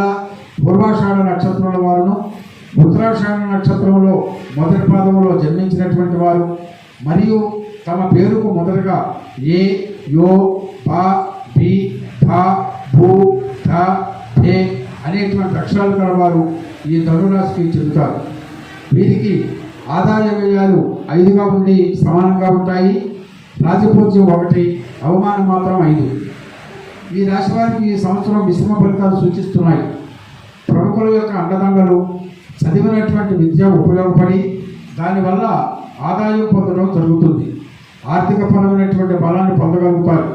పూర్వాషాఢ నక్షత్రంలో వారును, ఉత్తరాషాఢ నక్షత్రంలో మొదటి పాదంలో జన్మించినటువంటి వారు మరియు తమ పేరుకు మొదటగా ఏ, యో, బా, బి, ధా, భూ, ధ, ధే అనేటువంటి అక్షరాలు కలవారు ఈ ధనురాశికి చెందుతారు. వీరికి ఆదాయ వ్యయాలు 5గా ఉండి సమానంగా ఉంటాయి. రాజపూజ్యం 1, అవమానం మాత్రం 5. ఈ రాశి వారికి ఈ సంవత్సరం మిశ్రమ ఫలితాలు సూచిస్తున్నాయి. ప్రముఖుల యొక్క అండదండలు, చదివినటువంటి విద్య ఉపయోగపడి దానివల్ల ఆదాయం పొందడం జరుగుతుంది. ఆర్థికపరమైనటువంటి బలాన్ని పొందగలుగుతారు.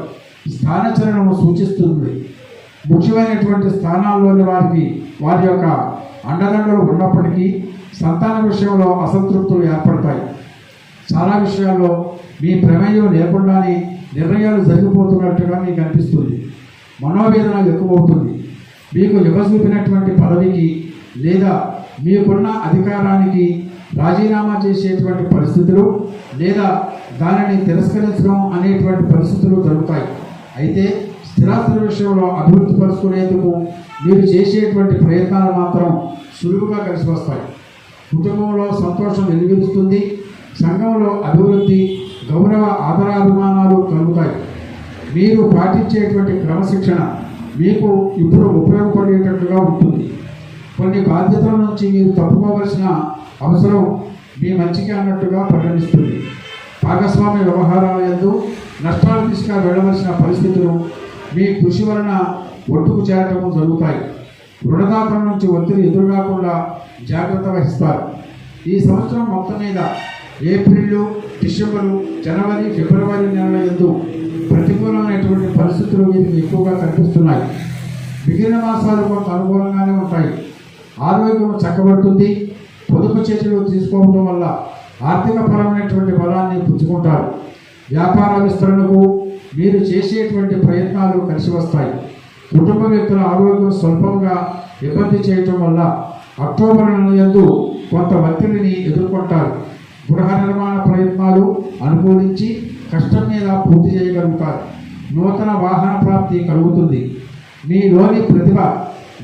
స్థానచలనం సూచిస్తుంది. ముఖ్యమైనటువంటి స్థానాల్లోని వారికి వారి యొక్క అండదండలు ఉన్నప్పటికీ సంతాన విషయంలో అసంతృప్తులు ఏర్పడతాయి. చాలా విషయాల్లో మీ ప్రమేయం లేకుండానే నిర్ణయాలు జరిగిపోతున్నట్టుగా మీకు అనిపిస్తుంది. మనోవేదన ఎక్కువవుతుంది. మీకు ఇవ్వచూపినటువంటి పదవికి లేదా మీకున్న అధికారానికి రాజీనామా చేసేటువంటి పరిస్థితులు లేదా దానిని తిరస్కరించడం అనేటువంటి పరిస్థితులు జరుగుతాయి. అయితే స్థిరాస్తుల విషయంలో అభివృద్ధి పరుచుకునేందుకు మీరు చేసేటువంటి ప్రయత్నాలు మాత్రం సులువుగా కలిసి వస్తాయి. కుటుంబంలో సంతోషం వెలువరుస్తుంది. సంఘంలో అభివృద్ధి, గౌరవ, ఆదరాభిమానాలు కలుగుతాయి. మీరు పాటించేటువంటి క్రమశిక్షణ మీకు ఇప్పుడు ఉపయోగపడేటట్లుగా ఉంటుంది. కొన్ని బాధ్యతల నుంచి మీరు తప్పుకోవలసిన అవసరం మీ మంచికి అన్నట్టుగా పరిగణిస్తుంది. భాగస్వామ్య వ్యవహారాల యందు నష్టాలు తీసుకుని వెళ్ళవలసిన పరిస్థితులు మీ కృషి వలన ఒడ్డుకు చేరటము జరుగుతాయి. రుణదాతల నుంచి ఒత్తిడి ఎదురుకాకుండా జాగ్రత్త వహిస్తారు. ఈ సంవత్సరం మొత్తం మీద ఏప్రిల్, డిసెంబరు, జనవరి, ఫిబ్రవరి నెలల యందు ప్రతికూలమైనటువంటి పరిస్థితులు వీరికి ఎక్కువగా కనిపిస్తున్నాయి. మిగిలిన మాసాలు కొంత అనుకూలంగానే ఉంటాయి. ఆరోగ్యం చక్కబడుతుంది. పొదుపు చర్యలు తీసుకోవడం వల్ల ఆర్థికపరమైనటువంటి బలాన్ని పుచ్చుకుంటారు. వ్యాపార విస్తరణకు మీరు చేసేటువంటి ప్రయత్నాలు కలిసి వస్తాయి. కుటుంబ వ్యక్తుల ఆరోగ్యం స్వల్పంగా ఇబ్బంది చేయటం వల్ల అక్టోబర్ నెల యందు కొంత ఒత్తిడిని ఎదుర్కొంటారు. గృహ నిర్మాణ ప్రయత్నాలు అనుకూలించి కష్టం మీద పూర్తి చేయగలుగుతారు. నూతన వాహన ప్రాప్తి కలుగుతుంది. మీలోని ప్రతిభ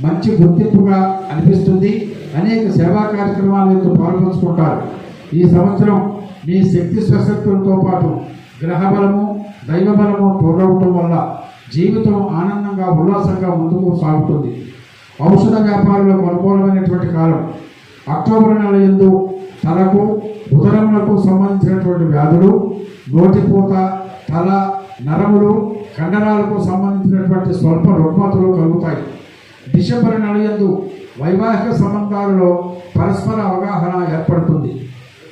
మంచి గుర్తింపుగా అనిపిస్తుంది. అనేక సేవా కార్యక్రమాలతో పాల్పంచుకుంటారు. ఈ సంవత్సరం మీ శక్తి స్వశక్తులతో పాటు గ్రహబలము, దైవబలము తోడవటం వల్ల జీవితం ఆనందంగా, ఉల్లాసంగా ముందుకు సాగుతుంది. ఔషధ వ్యాపారులకు అనుకూలమైనటువంటి కాలం. అక్టోబర్ నెల యందు తలకు, ఉదరములకు సంబంధించినటువంటి వ్యాధులు, నోటిపూత, తల, నరములు, కండరాలకు సంబంధించినటువంటి స్వల్ప రుగ్మతలు కలుగుతాయి. డిసెంబర్ నెల యందు వైవాహిక సంబంధాలలో పరస్పర అవగాహన ఏర్పడుతుంది.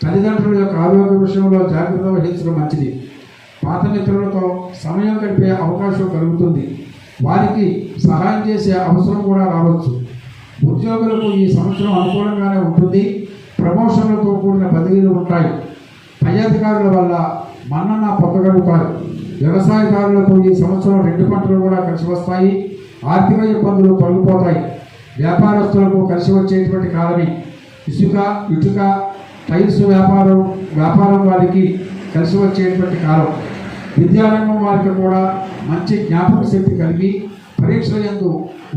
తల్లిదండ్రుల యొక్క ఆరోగ్య విషయంలో జాగ్రత్త వహించడం మంచిది. పాత మిత్రులతో సమయం గడిపే అవకాశం కలుగుతుంది. వారికి సహాయం చేసే అవసరం కూడా రావచ్చు. ఉద్యోగులకు ఈ సంవత్సరం అనుకూలంగానే ఉంటుంది. ప్రమోషన్లతో కూడిన బదిలీలు ఉంటాయి. పై అధికారుల వల్ల మన్నన పొందగలుగుతారు. వ్యవసాయదారులకు ఈ సంవత్సరం 2 పంటలు కూడా కలిసి వస్తాయి. ఆర్థిక ఇబ్బందులు తొలగిపోతాయి. వ్యాపారస్తులకు కలిసి వచ్చేటువంటి కాలమే. ఇసుక, ఇటుక, టైల్స్ వ్యాపారం వారికి కలిసి వచ్చేటువంటి కాలం. విద్యారంగం వారికి కూడా మంచి జ్ఞాపక శక్తి కలిగి పరీక్షల యందు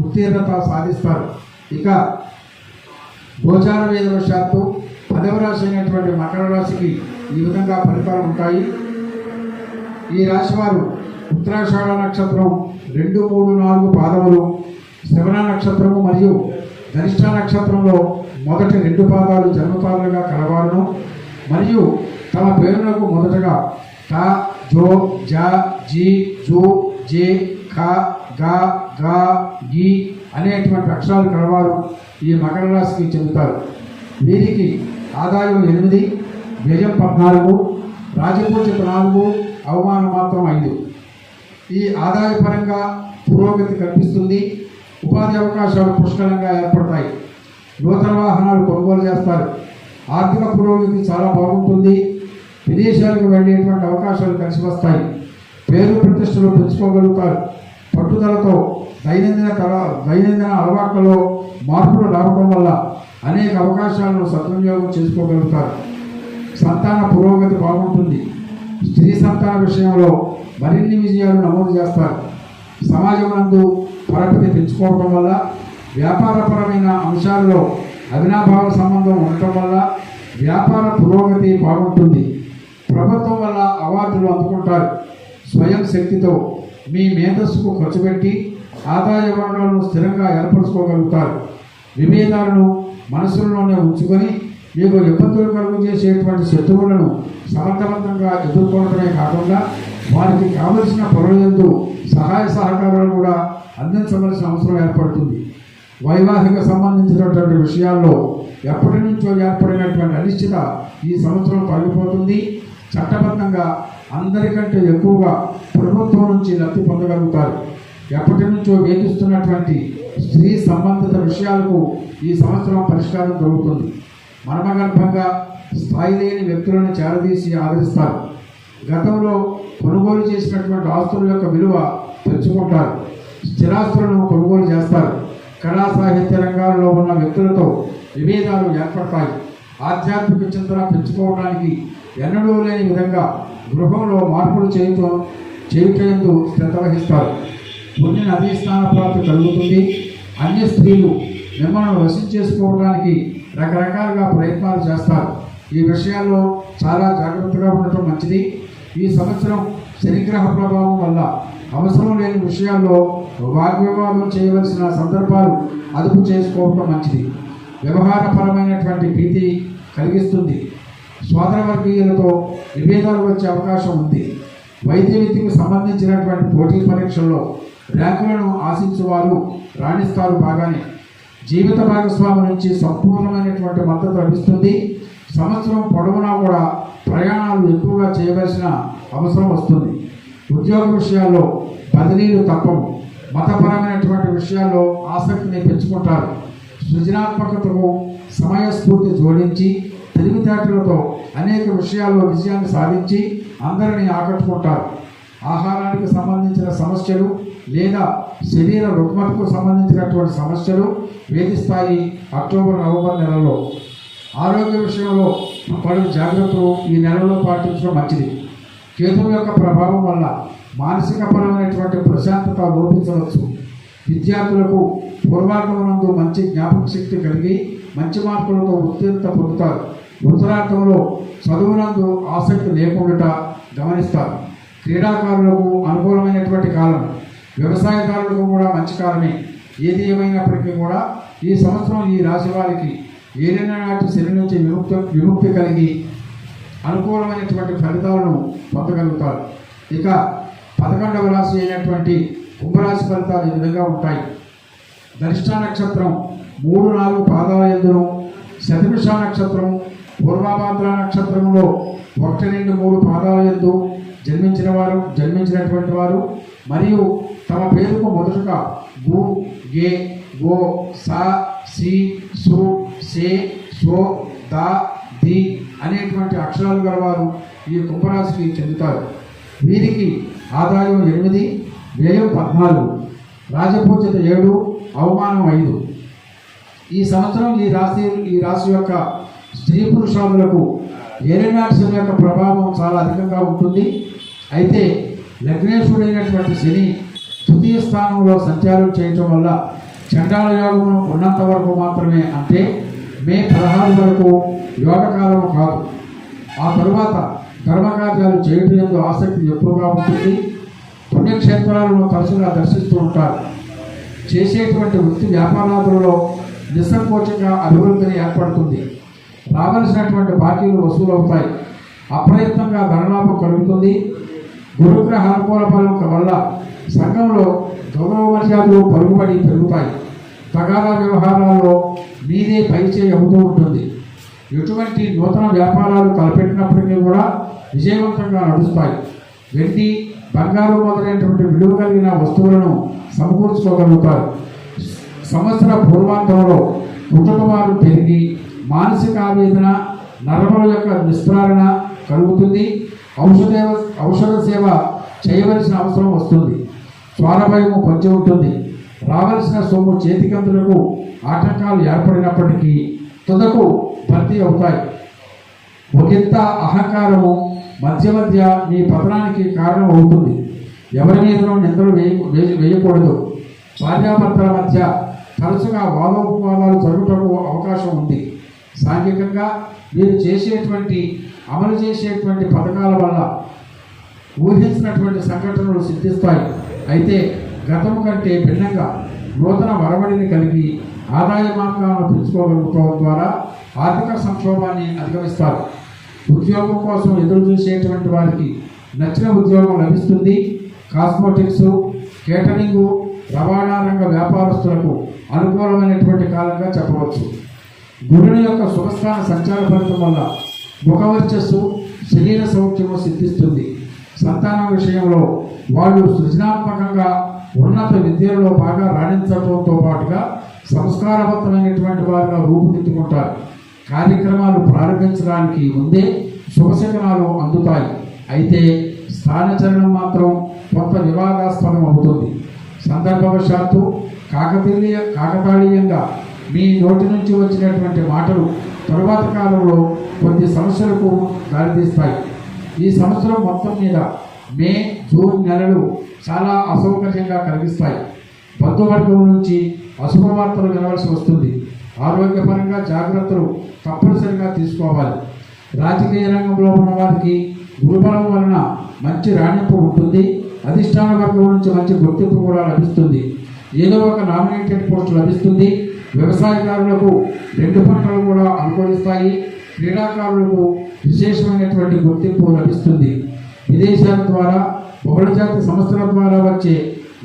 ఉత్తీర్ణత సాధిస్తారు. ఇక గోచార వేదవశాత్తు 10వ రాశి అయినటువంటి మకర రాశికి ఈ విధంగా ఫలితాలు ఉంటాయి. ఈ రాశి వారు ఉత్తరాషాఢ నక్షత్రం 2, 3, 4 పాదములు, శ్రవణ నక్షత్రము మరియు ధనిష్ట నక్షత్రంలో మొదటి 2 పాదాలు జన్మతారులుగా కలవారును మరియు తమ పేరులకు మొదటగా ట, జో, జ, జి, జు, జే, ఖ, గ, గ, గి అనేటువంటి అక్షరాలు కలవారు ఈ మకర రాశికి చెందుతారు. వీరికి ఆదాయం 8, వ్యయం 14, రాజపూజ్యత 4, అవమానం మాత్రం 5. ఈ ఆదాయపరంగా పురోగతి కనిపిస్తుంది. ఉపాధి అవకాశాలు పుష్కలంగా ఏర్పడతాయి. నూతన వాహనాలు కొనుగోలు చేస్తారు. ఆర్థిక పురోగతి చాలా బాగుంటుంది. విదేశాలకు వెళ్ళేటువంటి అవకాశాలు కలిసి వస్తాయి. పేరు ప్రతిష్టలు పెంచుకోగలుగుతారు. పట్టుదలతో దైనందిన అలవాట్లలో మార్పులు రావడం వల్ల అనేక అవకాశాలను సద్వినియోగం చేసుకోగలుగుతారు. సంతాన పురోగతి బాగుంటుంది. స్త్రీ సంతాన విషయంలో మరిన్ని విజయాలు నమోదు చేస్తారు. సమాజం నందు పరపతి పెంచుకోవడం వల్ల, వ్యాపారపరమైన అంశాలలో అవినాభావ సంబంధం ఉండటం వల్ల వ్యాపార పురోగతి బాగుంటుంది. ప్రభుత్వం వల్ల అవార్డులు అందుకుంటారు. స్వయం శక్తితో మీ మేధస్సుకు ఖర్చు పెట్టి ఆదాయ వనరులను స్థిరంగా ఏర్పరచుకోగలుగుతారు. విభేదాలను మనసులోనే ఉంచుకొని మీకు ఇబ్బందులు కలుగు చేసేటువంటి శత్రువులను సమర్థవంతంగా ఎదుర్కోవడమే కాకుండా వారికి కావలసిన పనులందు సహాయ సహకారాలు కూడా అందించవలసిన అవసరం ఏర్పడుతుంది. వైవాహిక సంబంధించినటువంటి విషయాల్లో ఎప్పటి నుంచో ఏర్పడినటువంటి అనిశ్చిత ఈ సంవత్సరం తొలగిపోతుంది. చట్టబద్ధంగా అందరికంటే ఎక్కువగా ప్రభుత్వం నుంచి లబ్ధి పొందగలుగుతారు. ఎప్పటి నుంచో వేధిస్తున్నటువంటి స్త్రీ సంబంధిత విషయాలకు ఈ సంవత్సరం పరిష్కారం దొరుకుతుంది. మర్మగర్భంగా స్థాయి లేని వ్యక్తులను చేరదీసి ఆదరిస్తారు. గతంలో కొనుగోలు చేసినటువంటి ఆస్తుల యొక్క విలువ పెంచుకుంటారు. స్థిరాస్తులను కొనుగోలు చేస్తారు. కళా సాహిత్య రంగాల్లో ఉన్న వ్యక్తులతో విభేదాలు ఏర్పడతాయి. ఆధ్యాత్మిక చింతన పెంచుకోవడానికి ఎన్నడూ లేని విధంగా గృహంలో మార్పులు చేయుటందు శ్రద్ధ వహిస్తారు. పుణ్య నదీ స్నాన ప్రాప్తి కలుగుతుంది. అన్య స్త్రీలు మిమ్మల్ని వశం చేసుకోవడానికి రకరకాలుగా ప్రయత్నాలు చేస్తారు. ఈ విషయాల్లో చాలా జాగ్రత్తగా ఉండటం మంచిది. ఈ సంవత్సరం శనిగ్రహ ప్రభావం వల్ల అవసరం లేని విషయాల్లో వాగ్వివాదం చేయవలసిన సందర్భాలు అదుపు చేసుకోవడం మంచిది. వ్యవహారపరమైనటువంటి భీతి కలిగిస్తుంది. సోదరవర్గీయులతో విభేదాలు వచ్చే అవకాశం ఉంది. వైద్య విద్యకు సంబంధించినటువంటి పోటీ పరీక్షల్లో ర్యాంకులను ఆశించేవారు రాణిస్తారు బాగానే. జీవిత భాగస్వామి నుంచి సంపూర్ణమైనటువంటి మద్దతు లభిస్తుంది. సంవత్సరం పొడవునా కూడా ప్రయాణాలు ఎక్కువగా చేయవలసిన అవసరం వస్తుంది. ఉద్యోగ విషయాల్లో బదిలీలు తప్పవు. మతపరమైనటువంటి విషయాల్లో ఆసక్తిని పెంచుకుంటారు. సృజనాత్మకతకు సమయస్ఫూర్తి జోడించి తెలివితేటలతో అనేక విషయాల్లో విజయాన్ని సాధించి అందరినీ ఆకట్టుకుంటారు. ఆహారానికి సంబంధించిన సమస్యలు లేదా శరీర రుగ్మతకు సంబంధించినటువంటి సమస్యలు వేధిస్తాయి. అక్టోబర్ నవంబర్ నెలలో ఆరోగ్య విషయంలో పలు జాగ్రత్తలు ఈ నెలలో పాటించడం మంచిది. కేతువు యొక్క ప్రభావం వల్ల మానసిక పరమైనటువంటి ప్రశాంతత లోపించవచ్చు. విద్యార్థులకు పూర్వార్ధమునందు మంచి జ్ఞాపక శక్తి కలిగి మంచి మార్కులతో ఉత్తీర్ణత పొందుతారు. ఉత్తరార్థంలో చదువునందు ఆసక్తి లేకుండా గమనిస్తారు. క్రీడాకారులకు అనుకూలమైనటువంటి కాలం, వ్యవసాయదారులకు కూడా మంచి కాలమే. ఏది ఏమైనప్పటికీ కూడా ఈ సంవత్సరం ఈ రాశి వారికి ఏలిన నాటి శని నుంచి విముక్తి కలిగి అనుకూలమైనటువంటి ఫలితాలను పొందగలుగుతారు. ఇక 11వ రాశి అయినటువంటి కుంభరాశి ఫలితాలు ఈ విధంగా ఉంటాయి. ధనిష్ట నక్షత్రం 3-4 పాదాల యందును, శతభిష నక్షత్రం పూర్వభాద్ర నక్షత్రంలో 1-2-3 పాదాల యందు జన్మించినటువంటి వారు మరియు తమ పేరుకు మొదటగా గు, గే, గో, సా, సి, సు, సే, సో, దా, ది అనేటువంటి అక్షరాలు గలవారు ఈ కుంభరాశికి చెందుతారు. వీరికి ఆదాయం 8, వ్యయం 14, రాజపూజ్యత 7, అవమానం 5. ఈ సంవత్సరం ఈ రాశి యొక్క స్త్రీ పురుషాదులకు ఏలినాటి శని యొక్క ప్రభావం చాలా అధికంగా ఉంటుంది. అయితే లగ్నేశుడైనటువంటి శని తృతీయ స్థానంలో సంచారం చేయటం వల్ల చండాల యోగమును ఉన్నంత వరకు మాత్రమే, అంటే మే 16 వరకు యోగకాలము కాదు. ఆ తరువాత ధర్మకార్యాలు చేయటంలో ఆసక్తి ఎక్కువగా ఉంటుంది. పుణ్యక్షేత్రాలను తరచుగా దర్శిస్తూ ఉంటారు. చేసేటువంటి వృత్తి వ్యాపారాలలో నిస్సంకోచంగా అభివృద్ధిని ఏర్పడుతుంది. రావలసినటువంటి బాకీలు వసూలవుతాయి. అప్రయత్నంగా ధనలాభం కలుగుతుంది. గురుగ్రహ అనుకూల ఫలం వల్ల సంఘంలో గౌరవ మర్యాదలు పరుగుబడి పెరుగుతాయి. తగాదా వ్యవహారాల్లో మీదే పైచేయి అవుతూ ఉంటుంది. ఎటువంటి నూతన వ్యాపారాలు తలపెట్టినప్పటికీ కూడా విజయవంతంగా నడుస్తాయి. వెండి, బంగారు మొదలైనటువంటి విలువ కలిగిన వస్తువులను సమకూర్చుకోగలుగుతారు. సంవత్సర పూర్వాంతంలో కుటుంబాలు పెరిగి మానసిక ఆవేదన, నరముల యొక్క నిస్త్రారణ కలుగుతుంది. ఔషధ సేవ చేయవలసిన అవసరం వస్తుంది. స్వారభయము పొంచి ఉంటుంది. రావలసిన సొమ్ము చేతికందులకు ఆటంకాలు ఏర్పడినప్పటికీ తుదకు భర్తీ అవుతాయి. ఒకంత అహంకారము మధ్య మధ్య నీ పతనానికి కారణం అవుతుంది. ఎవరి మీదనూ నిందలు వేయకూడదు. భార్యాభర్తల మధ్య తరచుగా వాదోపవాదాలు జరుగుటకు అవకాశం ఉంది. సాంఘికంగా మీరు అమలు చేసేటువంటి పథకాల వల్ల ఊహించినటువంటి సంఘటనలు సిద్ధిస్తాయి. అయితే గతం కంటే భిన్నంగా నూతన వరవడిని కలిగి ఆదాయ మార్గాలను పెంచుకోగలుగుకోవడం ద్వారా ఆర్థిక సంక్షోభాన్ని అధిగమిస్తారు. ఉద్యోగం కోసం ఎదురు చూసేటువంటి వారికి నచ్చిన ఉద్యోగం లభిస్తుంది. కాస్మోటిక్స్, కేటరింగు, రవాణా రంగ వ్యాపారస్తులకు అనుకూలమైనటువంటి కాలంగా చెప్పవచ్చు. గురుని యొక్క శుభస్థాన సంచార ఫలితం వల్ల ముఖవర్చస్సు, శరీర సౌఖ్యము సిద్ధిస్తుంది. సంతానం విషయంలో వాళ్ళు సృజనాత్మకంగా ఉన్నత విద్యలో బాగా రాణించడంతో పాటుగా సంస్కారవంతమైనటువంటి వారిగా రూపుదిద్దుకుంటారు. కార్యక్రమాలు ప్రారంభించడానికి ముందే శుభశకనాలు అందుతాయి. అయితే స్థానచలనం మాత్రం కొంత వివాదాస్పదం అవుతుంది. సందర్భవశాత్తు కాకతాళీయంగా మీ నోటి నుంచి వచ్చినటువంటి మాటలు తరువాత కాలంలో కొన్ని సమస్యలకు దారితీస్తాయి. ఈ సంవత్సరం మొత్తం మీద మే, జూన్ నెలలు చాలా అసౌకర్యంగా కలిగిస్తాయి. బంధువర్గం నుంచి అశుభవార్తలు వినవలసి వస్తుంది. ఆరోగ్యపరంగా జాగ్రత్తలు తప్పనిసరిగా తీసుకోవాలి. రాజకీయ రంగంలో ఉన్న వారికి గురుబలం వలన మంచి రాణింపు ఉంటుంది. అధిష్టాన వర్గం నుంచి మంచి గుర్తింపు కూడా లభిస్తుంది. ఏదో ఒక నామినేటెడ్ పోస్ట్ లభిస్తుంది. వ్యవసాయదారులకు 2 పంటలు కూడా అనుకూలిస్తాయి. క్రీడాకారులకు విశేషమైనటువంటి గుర్తింపు లభిస్తుంది. విదేశాల ద్వారా, బహుళజాతి సంస్థల ద్వారా వచ్చే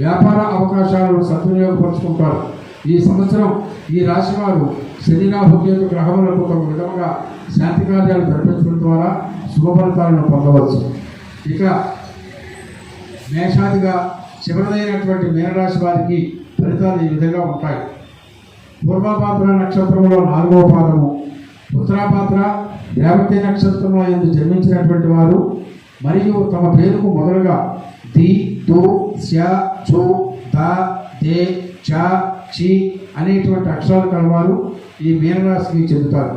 వ్యాపార అవకాశాలను సద్వినియోగపరుచుకుంటారు. ఈ సంవత్సరం ఈ రాశి వారు శని, రాహు, కేతు గ్రహములకు ఒక విధంగా శాంతి కార్యాలు జరిపించడం ద్వారా శుభ ఫలితాలను పొందవచ్చు. ఇక మేషాదిగా చివరిదైనటువంటి మీనరాశి వారికి ఫలితాలు ఈ విధంగా ఉంటాయి. పూర్వపాత్ర నక్షత్రంలో 4వ పాదము, ఉత్తరాపాత్ర, రేవతి నక్షత్రంలో ఎందు జన్మించినటువంటి వారు మరియు తమ పేరుకు మొదలుగా ది, దు, స్య, చు, ద, దే, చ, చి అనేటువంటి అక్షరాలు కలవారు ఈ మీనరాశికి చెందుతారు.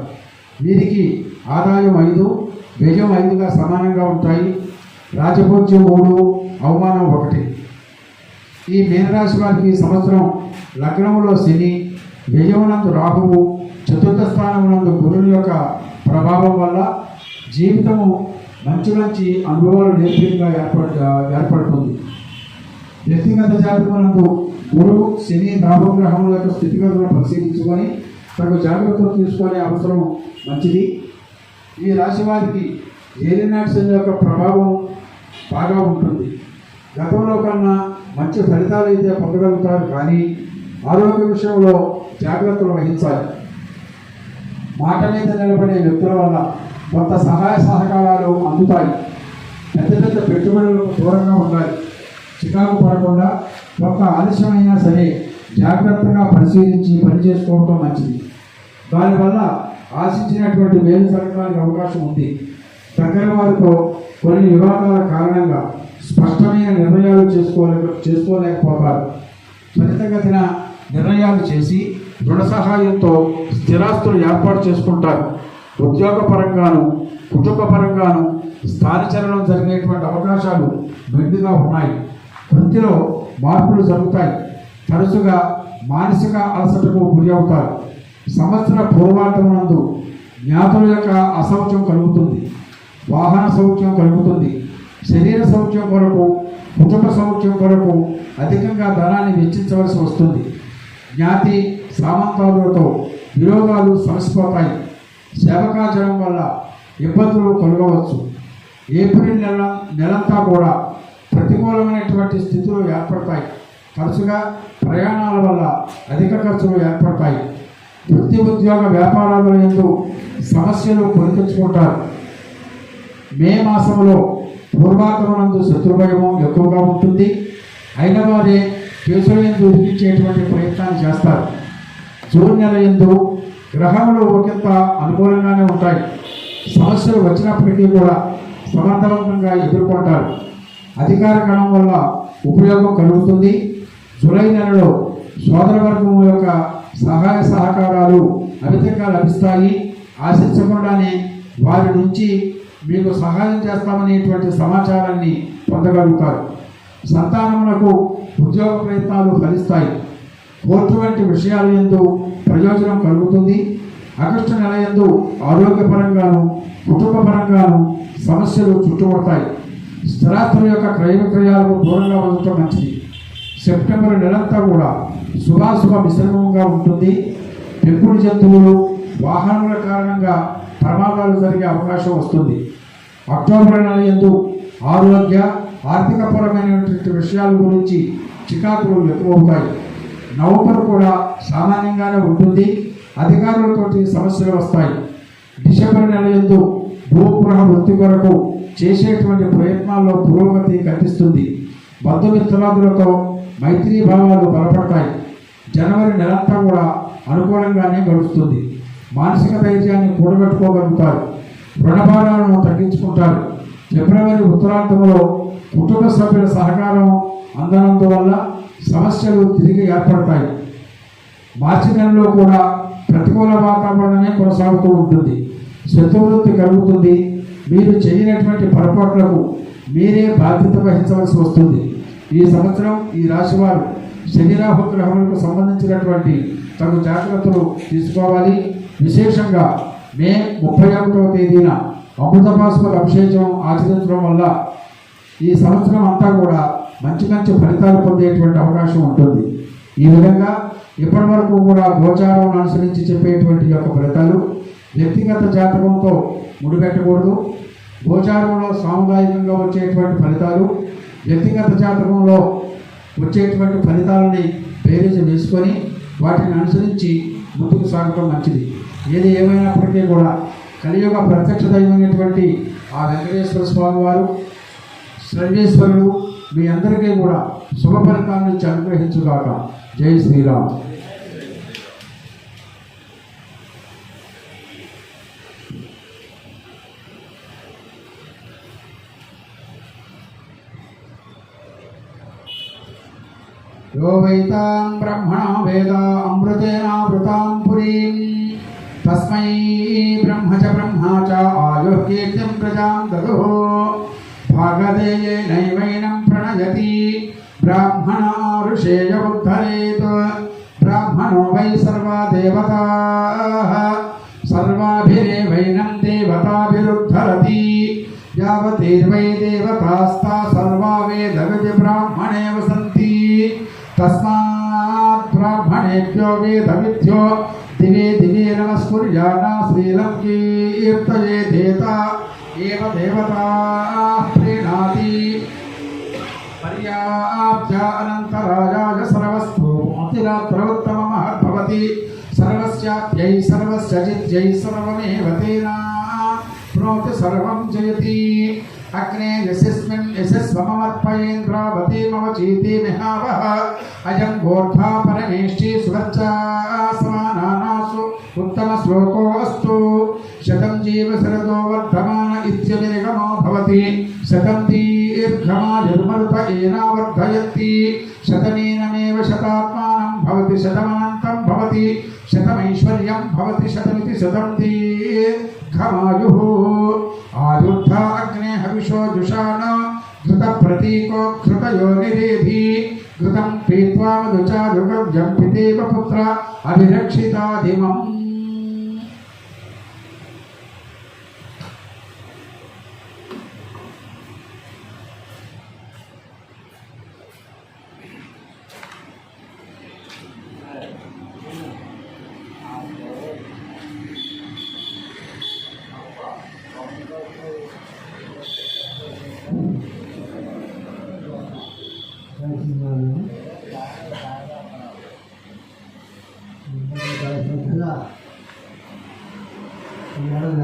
వీరికి ఆదాయం 5, వ్యయం 5గా సమానంగా ఉంటాయి. రాజపూజ్యం 3, అవమానం 1. ఈ మీనరాశి వారికి సంవత్సరం లగ్నములో శని, వ్యయమునందు రాహువు, చతుర్థ స్థానమునందు గురుని యొక్క ప్రభావం వల్ల జీవితము మంచి అనుభవాలు నేర్పిగా ఏర్పడుతుంది. వ్యక్తిగత జాతకమునందు గురువు, శని, రాహు గ్రహముల యొక్క స్థితిగతులను పరిశీలించుకొని తగు జాగ్రత్తలు తీసుకునే అవసరం మంచిది. ఈ రాశి వారికి ఏలినాటి శని యొక్క ప్రభావం బాగా ఉంటుంది. గతంలో కన్నా మంచి ఫలితాలు అయితే పొందగలుగుతారు, కానీ ఆరోగ్య విషయంలో జాగ్రత్తలు వహించాలి. మాట మీద నిలబడే వ్యక్తుల వల్ల కొంత సహాయ సహకారాలు అందుతాయి. పెద్ద పెట్టుబడులకు దూరంగా ఉండాలి. చికాకు పడకుండా కొంత ఆలస్యమైనా సరే జాగ్రత్తగా పరిశీలించి పని చేసుకోవడం మంచిది. దానివల్ల ఆశించినటువంటి మేలు జరగడానికి అవకాశం ఉంది. దగ్గర వారితో కొన్ని వివాదాల కారణంగా స్పష్టమైన నిర్ణయాలు చేసుకోలేకపోతారు. త్వరితగతిన నిర్ణయాలు చేసి దృఢ సహాయంతో స్థిరాస్తులు ఏర్పాటు చేసుకుంటారు. ఉద్యోగపరంగాను, కుటుంబపరంగాను స్థానచలనం జరిగేటువంటి అవకాశాలు మెండుగా ఉన్నాయి. వృత్తిలో మార్పులు జరుగుతాయి. తరచుగా మానసిక అలసటకు గురి అవుతారు. సంవత్సర పూర్వార్థమునందు జ్ఞాతుల యొక్క అసౌఖ్యం కలుగుతుంది. వాహన సౌఖ్యం కలుగుతుంది. శరీర సౌఖ్యం కొరకు, కుటుంబ సౌఖ్యం కొరకు అధికంగా ధనాన్ని వెచ్చించవలసి వస్తుంది. జ్ఞాతి సామంతాదులతో విరోధాలు సమసిపోతాయి. సేవకాచరం వల్ల ఇబ్బందులు కలగవచ్చు. ఏప్రిల్ నెలంతా కూడా ప్రతికూలమైనటువంటి స్థితులు ఏర్పడతాయి. తరచుగా ప్రయాణాల వల్ల అధిక ఖర్చులు ఏర్పడతాయి. వృత్తి, ఉద్యోగ, వ్యాపారాల యందు సమస్యలు కొని తెచ్చుకుంటారు. మే మాసంలో పూర్వాకరణందు శత్రుభయము ఎక్కువగా ఉంటుంది. అయిన వారే కేసుల యందు ఉడికించేటువంటి ప్రయత్నాన్ని చేస్తారు. జూన్ నెల యందు గ్రహములు ఒకంత అనుకూలంగానే ఉంటాయి. సమస్యలు వచ్చినప్పటికీ కూడా సమర్థవంతంగా ఎదుర్కొంటారు. అధికార గణం వల్ల ఉపయోగం కలుగుతుంది. జూలై నెలలో సోదరవర్గం యొక్క సహాయ సహకారాలు అమితంగా లభిస్తాయి. ఆశించకుండానే వారి నుంచి మీకు సహాయం చేస్తామనేటువంటి సమాచారాన్ని పొందగలుగుతారు. సంతానములకు ఉద్యోగ ప్రయత్నాలు ఫలిస్తాయి. కోర్టు వంటి విషయాల యందు ప్రయోజనం కలుగుతుంది. ఆగస్టు నెల యందు ఆరోగ్యపరంగాను కుటుంబపరంగాను సమస్యలు చుట్టుముడతాయి. స్థిరాస్తుల యొక్క క్రయ విక్రయాలకు దూరంగా ఉండటం మంచిది. సెప్టెంబర్ నెలంతా కూడా శుభాశుభ మిశ్రమంగా ఉంటుంది. పెంపుడు జంతువులు వాహనముల కారణంగా ప్రమాదాలు జరిగే అవకాశం వస్తుంది. అక్టోబర్ నెల యందు ఆరోగ్య ఆర్థికపరమైనటువంటి విషయాల గురించి చికాకులు ఎక్కువవుతాయి. నవంబర్ కూడా సామాన్యంగానే ఉంటుంది. అధికారులతోటి సమస్యలు వస్తాయి. డిసెంబర్ నెల యందు భూగృహ వృత్తి కొరకు చేసేటువంటి ప్రయత్నాల్లో పురోగతి కనిపిస్తుంది. బంధుమిత్రాదులతో మైత్రీ భావాలు బలపడతాయి. జనవరి నెలంతా కూడా అనుకూలంగానే గడుస్తుంది. మానసిక ధైర్యాన్ని కూడగట్టుకోగలుగుతారు. రుణభారాలను తగ్గించుకుంటారు. ఫిబ్రవరి ఉత్తరాంతంలో కుటుంబ సభ్యుల సహకారం అందనందువల్ల సమస్యలు తిరిగి ఏర్పడతాయి. మార్చి నెలలో కూడా ప్రతికూల వాతావరణమే కొనసాగుతూ ఉంటుంది. శత్రువృత్తి కలుగుతుంది. మీరు చేయనటువంటి పొరపాట్లకు మీరే బాధ్యత వహించవలసి వస్తుంది. ఈ సంవత్సరం ఈ రాశి వారు శని రాహు గ్రహములకు సంబంధించినటువంటి తగు జాగ్రత్తలు తీసుకోవాలి. విశేషంగా మే 31వ తేదీన అమృతపాశుపత అభిషేకం ఆచరించడం వల్ల ఈ సంవత్సరం అంతా కూడా మంచి మంచి ఫలితాలు పొందేటువంటి అవకాశం ఉంటుంది. ఈ విధంగా ఇప్పటి వరకు కూడా గోచారం అనుసరించి చెప్పేటువంటి యొక్క ఫలితాలు వ్యక్తిగత జాతకంతో ముడిపెట్టకూడదు. గోచారంలో సాముదాయికంగా వచ్చేటువంటి ఫలితాలు వ్యక్తిగత జాతకంలో వచ్చేటువంటి ఫలితాలని బేరీజు వేసుకొని వాటిని అనుసరించి ముందుకు సాగడం మంచిది. ఏది ఏమైనప్పటికీ కూడా కలియుగ ప్రత్యక్ష దైవమైనటువంటి ఆ వెంకటేశ్వర స్వామి వారు సర్వేశ్వరుడు మీ అందరికీ కూడా శుభ ఫలితాలను ఇచ్చి అనుగ్రహించుగాక. జై శ్రీరామ్. यो वैतां ब्रह्मणा वेद अमृतेनावृतां पुरीं तस्मै ब्रह्म च ब्रह्मा च आयुः कीर्तिं प्रजां ददुः भागधेयेनैवैनं प्रणयति ब्राह्मणा ऋषेय उद्धरेत् ब्राह्मणो वै सर्वा देवताः सर्वाभिरेवैनं देवताभिरुद्धरति यावतीर्वै देवतास्ता सर्वा वेदविधि ब्राह्मणे वसन्ति तस्मात् ब्राह्मणेभ्यो वेदविद्यो दिवे दिवे नमस्कुर्याना श्रीलं कीर्तयेदेता एव देवताः प्रीणाति पर्याप्य अनन्तरायाय सर्वस्तु अतिरात्रौत्तममहद्भवति सर्वस्याप्यै सर्वस्य जित्यै सर्वमेव तेना प्रोति सर्वं जयति अग्ने यशस्मिन् यशस्वमर्पयेन्द्रावतीमवचीति मिहावः अयं गोर्धा परमेष्टि सुवर्चा समानानासु उत्तमश्लोको अस्तु शतं जीवशरदो वर्धमान इत्यनिगमो भवति शतं दीर्घमायुर्मरुत एनावर्धयन्ति शतमेनमेव शतात्मानं भवति शतमनन्तं भवति शतमैश्वर्यं भवति शतमिति शतं दीर्घमायुः आयुद्धा अग्ने हविषो जुषाण घृतप्रतीको घृतयोनिरेधि घृतं पीत्वा मधुचारुगव्यं पितेव पुत्र अभिरक्षिताधिमम्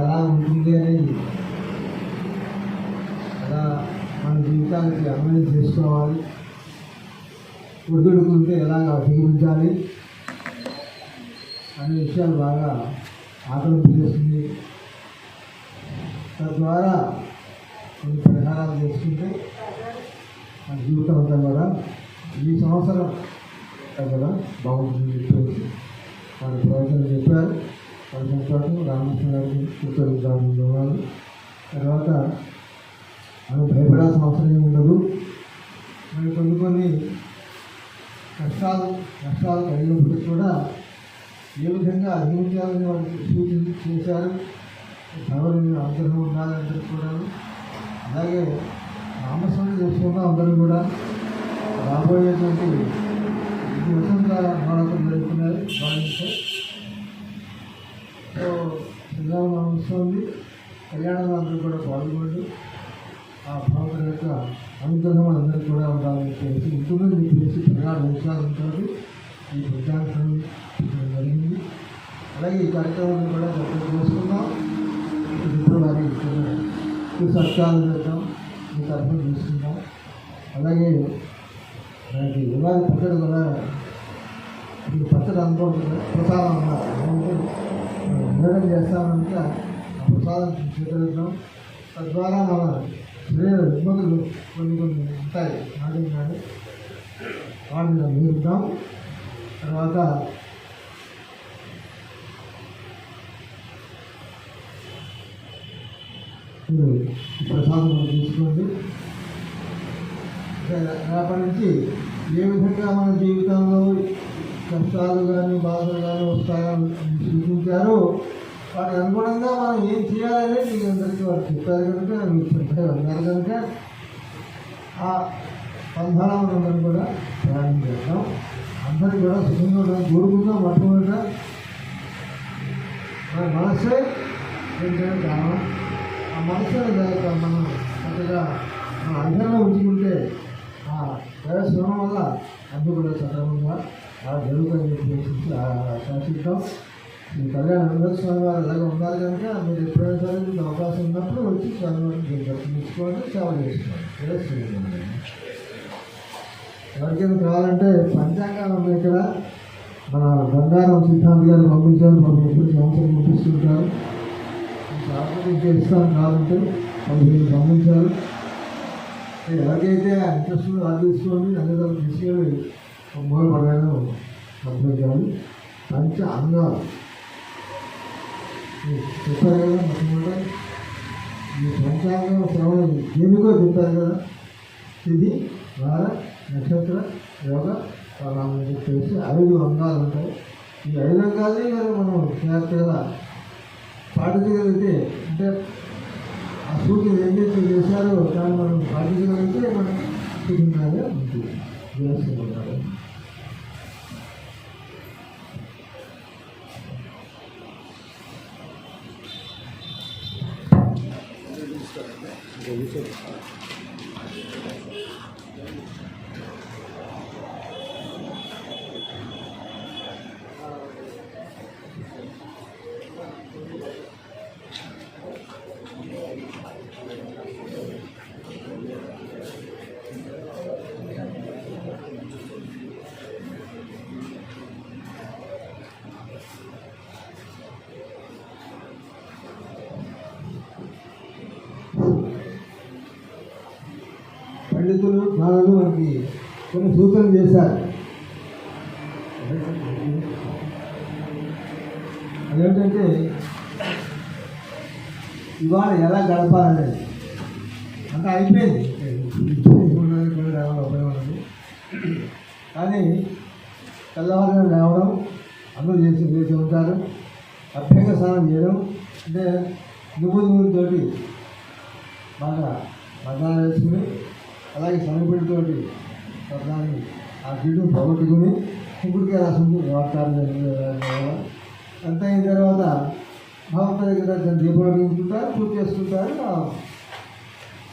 ఎలా ఉంటుంది అనేది అలా మన జీవితానికి అన్వయం చేసుకోవాలి. ఒడిదుడుకుంటే ఎలాగ అధిగమించాలి అనే విషయాలు బాగా ఆకలింపు చేస్తుంది. తద్వారా కొన్ని పరిహారాలు చేసుకుంటే మన జీవితం అంతా కూడా ఈ సంవత్సరం కదా బాగుంటుందని చెప్పేసి వాళ్ళ ప్రవచనం చెప్పారు. వాళ్ళ సంతోషం రామకృష్ణ గారికి కృతజ్ఞతలు. తర్వాత మనం భయపడాల్సిన అవసరం ఏమి ఉండదు. మరి కొన్ని కష్టాలు కలిగినప్పటికీ కూడా ఏ విధంగా అధిగమించాలని వాళ్ళకి సూచన చేశారు. భగవంతుని అనుగ్రహం ఉండాలి అందరూ కూడా. అలాగే నామస్మరణ చేసుకుంటూ అందరూ కూడా రాబోయేటువంటి ఈ వసంత నాటకం జరుగుతున్నాయి భావించే. సో శ్రీరామనవమి వస్తుంది. కళ్యాణంలో అందరూ కూడా పాల్గొంటూ ఆ భగవంతుని యొక్క అనుగ్రహం అందరూ కూడా ఉండాలని చెప్పేసి ఉంటుందని చెప్పేసి ప్రగాఢ విశ్వాసం ఉంటుంది. ఈ ప్రచారం జరిగింది. అలాగే ఈ కార్యక్రమాన్ని కూడా చక్కగా చేసుకుందాం. ఫిబ్రవరి సత్కారం చేద్దాం. ఈ తరఫున తీసుకుందాం. అలాగే మనకి ఉగాది పచ్చడి కూడా ఈ పచ్చడి అనుకోవచ్చు ప్రసాదం అన్నారు. నిర్ణయం చేస్తామంటే ఆ ప్రసాదం స్వీకరిద్దాం. తద్వారా మన శరీర ఇబ్బందులు కొన్ని ఉంటాయి. నాటి వాటిని మీరుద్దాం. తర్వాత మీరు ప్రసాదం తీసుకోండి. రేపటి నుంచి ఏ విధంగా మన జీవితంలో కష్టాలు కానీ బాధలు కానీ వస్తాయని సూచించారో వాటికి అనుగుణంగా మనం ఏం చేయాలని మీకు అందరికీ వారు చెప్పారు కనుక మీకు ఉన్నారు కనుక ఆ సంధానాలను కూడా ప్రయాణం చేద్దాం. అందరికీ కూడా సుఖంగా ఉండడం కోరుకుందాం. మొట్టమొదటిగా మన మనసే ఏంటంటే కారణం. ఆ మనసుని మనం చక్కగా మన అర్థంలో ఉంచుకుంటే ఆ దైవస్వరం వల్ల అన్నీ కూడా సక్రమంగా జరుగుతాయని చెప్పేసి శాసిస్తాం. ఈ కళ్యాణ స్వామి వారు ఎలాగ ఉండాలి కనుక మీరు ఎప్పుడైనా సరే మీకు అవకాశం ఉన్నప్పుడు వచ్చి స్వామివారిని దర్శించుకోండి, సేవ చేసుకోండి. ఎవరికైనా కావాలంటే పంచాంగాలు ఉన్నాయి ఇక్కడ. మన బంగారం సిద్ధాంత్ గారు పంపించారు. మనం ఎప్పుడు సంవత్సరం పంపిస్తుంటారు. ఇస్తాను కావాలంటే వాళ్ళు మీరు పంపించారు. ఎవరికైతే ఇంట్రెస్ట్ అది తీసుకోండి. అందరూ తీసుకెళ్ళి మూలపడాను పంపించాలి. పంచ అంగాలు చెప్పారు కదా. మొట్టమొదట ఈ పంచాంగం శ్రవణం దేనికో చెప్పారు కదా. తిథి, వార, నక్షత్ర, యోగ, కాలాన్ని చెప్పేసి 5 అంగాలు ఉంటాయి. ఈ 5 అంగాలే కదా మనం జాగ్రత్తగా పాటించగలిగితే, అంటే ఆ సూచనలు ఏదైతే చేశారో దాన్ని మనం పాటించగలిగితే మనం సుఖంగా ఉంటుంది. చేస్తుంటారు. పండితులు జ్ఞానులు మనకి కొన్ని సూచనలు చేశారు. అదేంటంటే ఇవాళ ఎలా గడపాలనేది అంతా అయిపోయింది. ఉపయోగం కానీ తెల్లవారు లేవడం అందరూ చేసి ఉంటారు. అభ్యంగ స్నానం చేయడం అంటే నువ్వుతోటి బాగా మసాలా వేసుకుని అలాగే శనగపిండితోటి దాన్ని ఆ గిడ్డు పొగట్టుకుని కుంకుడికాయ రసం వాడతారు. అంత అయిన తర్వాత భగవంతుడి దగ్గర దాన్ని దీపాలు వేసుకుంటారు, పూజ చేసుకుంటారు.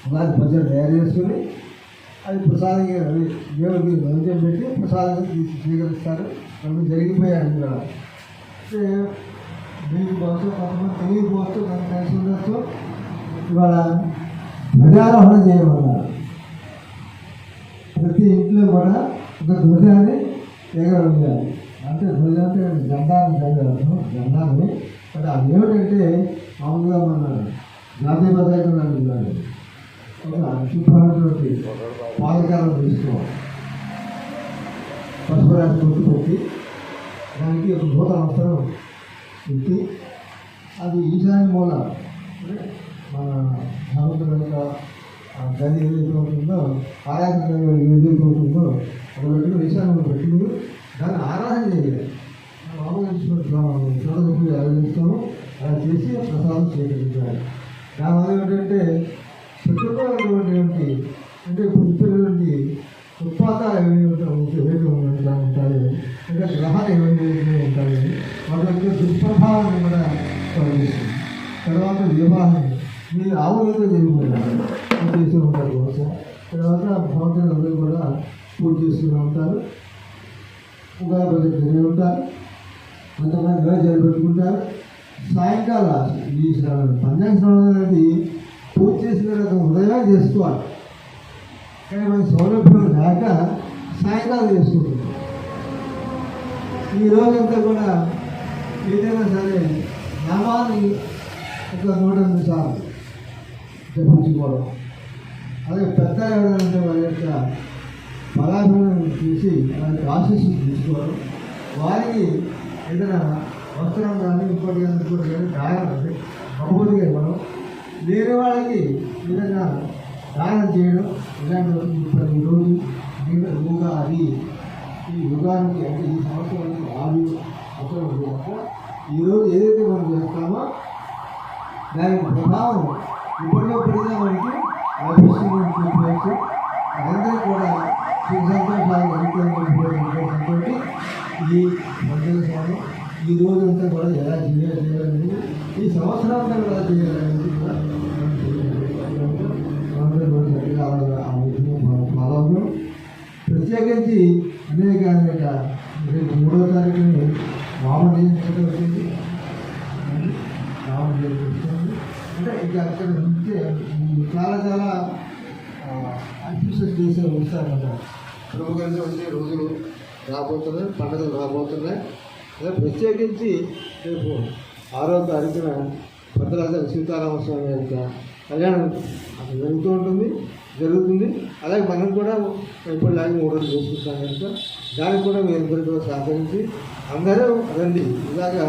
ఉగాది పచ్చడి తయారు చేసుకుని అది ప్రసాదంగా దేవుడికి నైవేద్యం పెట్టి ప్రసాదంగా స్వీకరిస్తారు. అవి జరిగిపోయారు కూడా. అంటే మీకు పోవచ్చు, కొంతమంది తెలియకపోవచ్చు, దాన్ని కలిసి ఉండొచ్చు. ఇవాళ ధ్వజారోహణ చేయమన్నారు. ప్రతి ఇంట్లో కూడా ఒక ధ్వజాన్ని ఎగరవేయాలి. అంటే ధ్వజ అంటే జెండాన్ని జెండాన్ని బట్ అది ఏమిటంటే మామూలుగా మన జాతీయ పతాకం ఇవ్వాలి. ఒక శుభ్రమైనటువంటి పాదకారం తీసుకోవాలి. పసుపు శుభ్రాన్ని కొట్టు పెట్టి దానికి ఒక నూతన వస్త్రం పెట్టి అది ఈశాన్య మూల అంటే మన భగవంతుడి యొక్క గది ఏదైతే ఉంటుందో ఆరాధన ఏదైతే ఉంటుందో ఒక దగ్గర ఈశాన్యం పెట్టుకుని దాన్ని ఆరాధన చేయాలి. మామూలు చూడకుండా ఆలోచిస్తాము అలా చేసి ప్రసాదం చేయగలుగుతారు. దానివల్ల ఏంటంటే పెట్టుకున్నటువంటి అంటే ఇప్పుడు ఇచ్చినటువంటి ఉత్పాదాలు ఏమేమి ఉంటాయి ఇంకా గ్రహాలు ఏమేమి ఉంటాయి వాటి యొక్క దుష్ప్రభావాన్ని కూడా తొలగిస్తుంది. తర్వాత వివాహం మీరు ఆవులతో చేయబోయారు చేస్తూ ఉంటారు బహుశా. తర్వాత భగవంతులందరూ కూడా పూజ చేస్తూనే ఉంటారు. ఉగాది రోజు జరిగి ఉంటారు. కొంతమంది నైవేద్యాలు పెట్టుకుంటారు. సాయంకాల ఈ పంచాంగ శ్రవణం అనేది పూజ చేసిన తర్వాత ఉదయం చేసుకోవాలి. కానీ మనకి సౌలభ్యం లేక సాయంకాలం చేసుకుంటుంది. ఈ రోజంతా కూడా ఏదైనా సరే నామాన్ని ఒక 108 సార్లు జపించుకోవడం. అదే పెద్ద ఎవరైనా వారి యొక్క బలాభిమానం చూసి వారికి ఆశీస్సులు తీసుకోవడం. వారికి ఏదైనా వస్త్రం కానీ ఇంకోటి కానీ దానం అంటే బహుమతిగా ఇవ్వడం. వేరే వాళ్ళకి ఏదైనా దానం చేయడం ఇలాంటి ఈరోజు ఉగాది ఈ యుగానికి అంటే ఈ సంవత్సరానికి ఆది అవసరం. ఈరోజు ఏదైతే మనం చేస్తామో దాని ప్రభావం ఇప్పటికప్పుడుగా మనకి లభిస్తుంది. అందరూ కూడా సంతోషాలు అనుకోవడం ఈ సంతోషాలు ఈ రోజంతా కూడా ఎలా చేయాలనేది ఈ సంవత్సరం అంతా కూడా చేయాలనేది కూడా ఫాలో. ప్రత్యేకించి అనేక రేపు 3వ తారీఖుని వామన జయంతి వచ్చింది. వామన జయంతి వచ్చింది అంటే ఇక అక్కడ ఉంటే చాలా అడ్మిషన్ చేసే వస్తారన్నమాట. ప్రభుత్వంలో వచ్చే రోజులు రాబోతున్నాయి, పండుగలు రాబోతున్నాయి. అదే ప్రత్యేకించి రేపు 6వ తారీఖున భద్రాచల సీతారామస్వామి యొక్క కళ్యాణం అక్కడ జరుగుతుంది. అలాగే మనం కూడా ఎప్పటిలాగే 3 రోజులు చేసుకుంటాం కనుక దానికి కూడా మీ అందరూ కూడా సహకరించి అందరూ రండి. ఇలాగా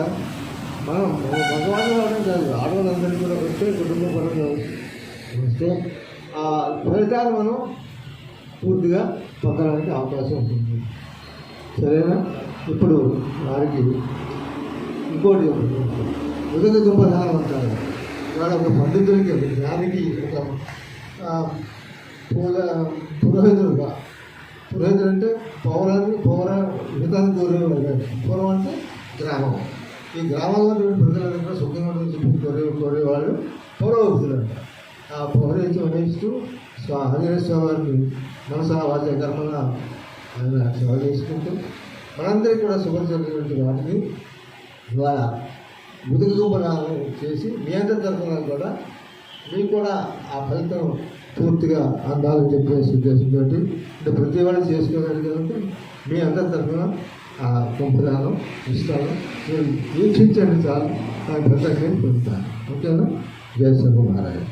మనం భగవాన్ రావడం కాదు, ఆడవాళ్ళందరికీ కూడా వస్తే కుటుంబ పరంగా వస్తే ఆ ఫలితాలు మనం పూర్తిగా పొందడానికి అవకాశం ఉంటుంది. సరేనా? ఇప్పుడు వారికి ఇంకోటి ఉదక దుంపదానం అంటారు. ఇవాళ ఒక పండితులకి జ్ఞానికి ఒక పురోహితుడు అంటే మిగతాన్ని కోరేవాడు. పూర్వం అంటే గ్రామం. ఈ గ్రామంలో ప్రజలందరూ కూడా సుఖంగా చెప్పి కోరేవాళ్ళు పౌరోహితులు అంట. ఆ పౌరోహిత్యం వహిస్తూ ఆంజనేయ స్వామి వారిని మనసా వాచ కర్మల ఆయన సేవ చేసుకుంటూ మనందరికీ కూడా శుభ్రమైనటువంటి వాటిని ఇవాళ ముదుగుంపనాలను చేసి మీ అందరి తరఫున కూడా మీకు కూడా ఆ ఫలితం పూర్తిగా అందాలని చెప్పేసి ఉద్దేశంతో అంటే ప్రతి వాళ్ళు చేసుకోగలిగితే మీ అందరి తరఫున ఆ గుంపదానం ఇస్తాను. మీరు వీక్షించండి చాలు, ఆ ప్రత్యేకంగా పొందుతాను. ఓకేనా? జయ శ్రీ మహారాజ్.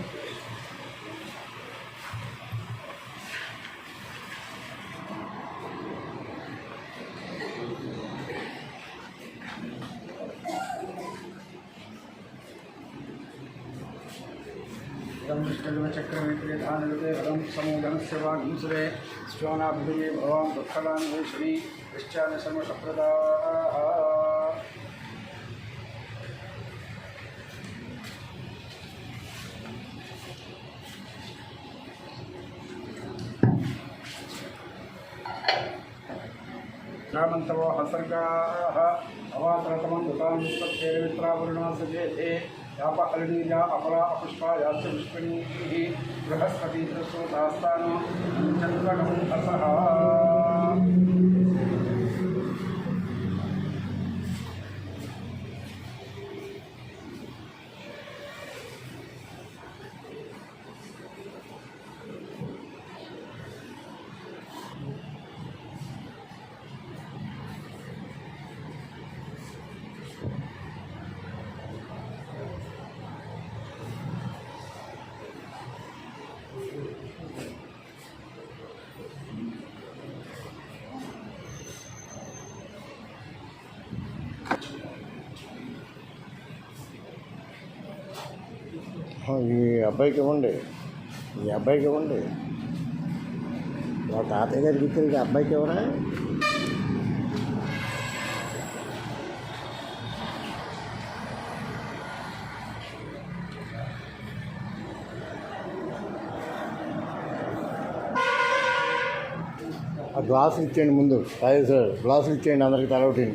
चक्रवर्तीधानते फलं समूलस्य वांसुरे श्वानाभिधये भवान् दुःखदान् वैष्णी विश्चान सर्वसप्रदा रामन्तवो हसर्गाः अवातरतमं दुतान् सत्येवित्रावरुणा सजेते याप अलनीया अपरा अपुष्पा यास्य पुष्पिणीः बृहस्पति सुतास्तानो चन्द्रकं असः ఈ అబ్బాయికి ఇవ్వండి, ఈ అబ్బాయికి ఇవ్వండి. వాళ్ళ తాతయ్య గారికి ఇచ్చిన ఈ అబ్బాయికి ఇవ్వరా? ఆ గ్లాసులు ఇచ్చేయండి ముందు. తాగేసారు గ్లాసులు ఇచ్చేయండి అందరికి తలొకటి.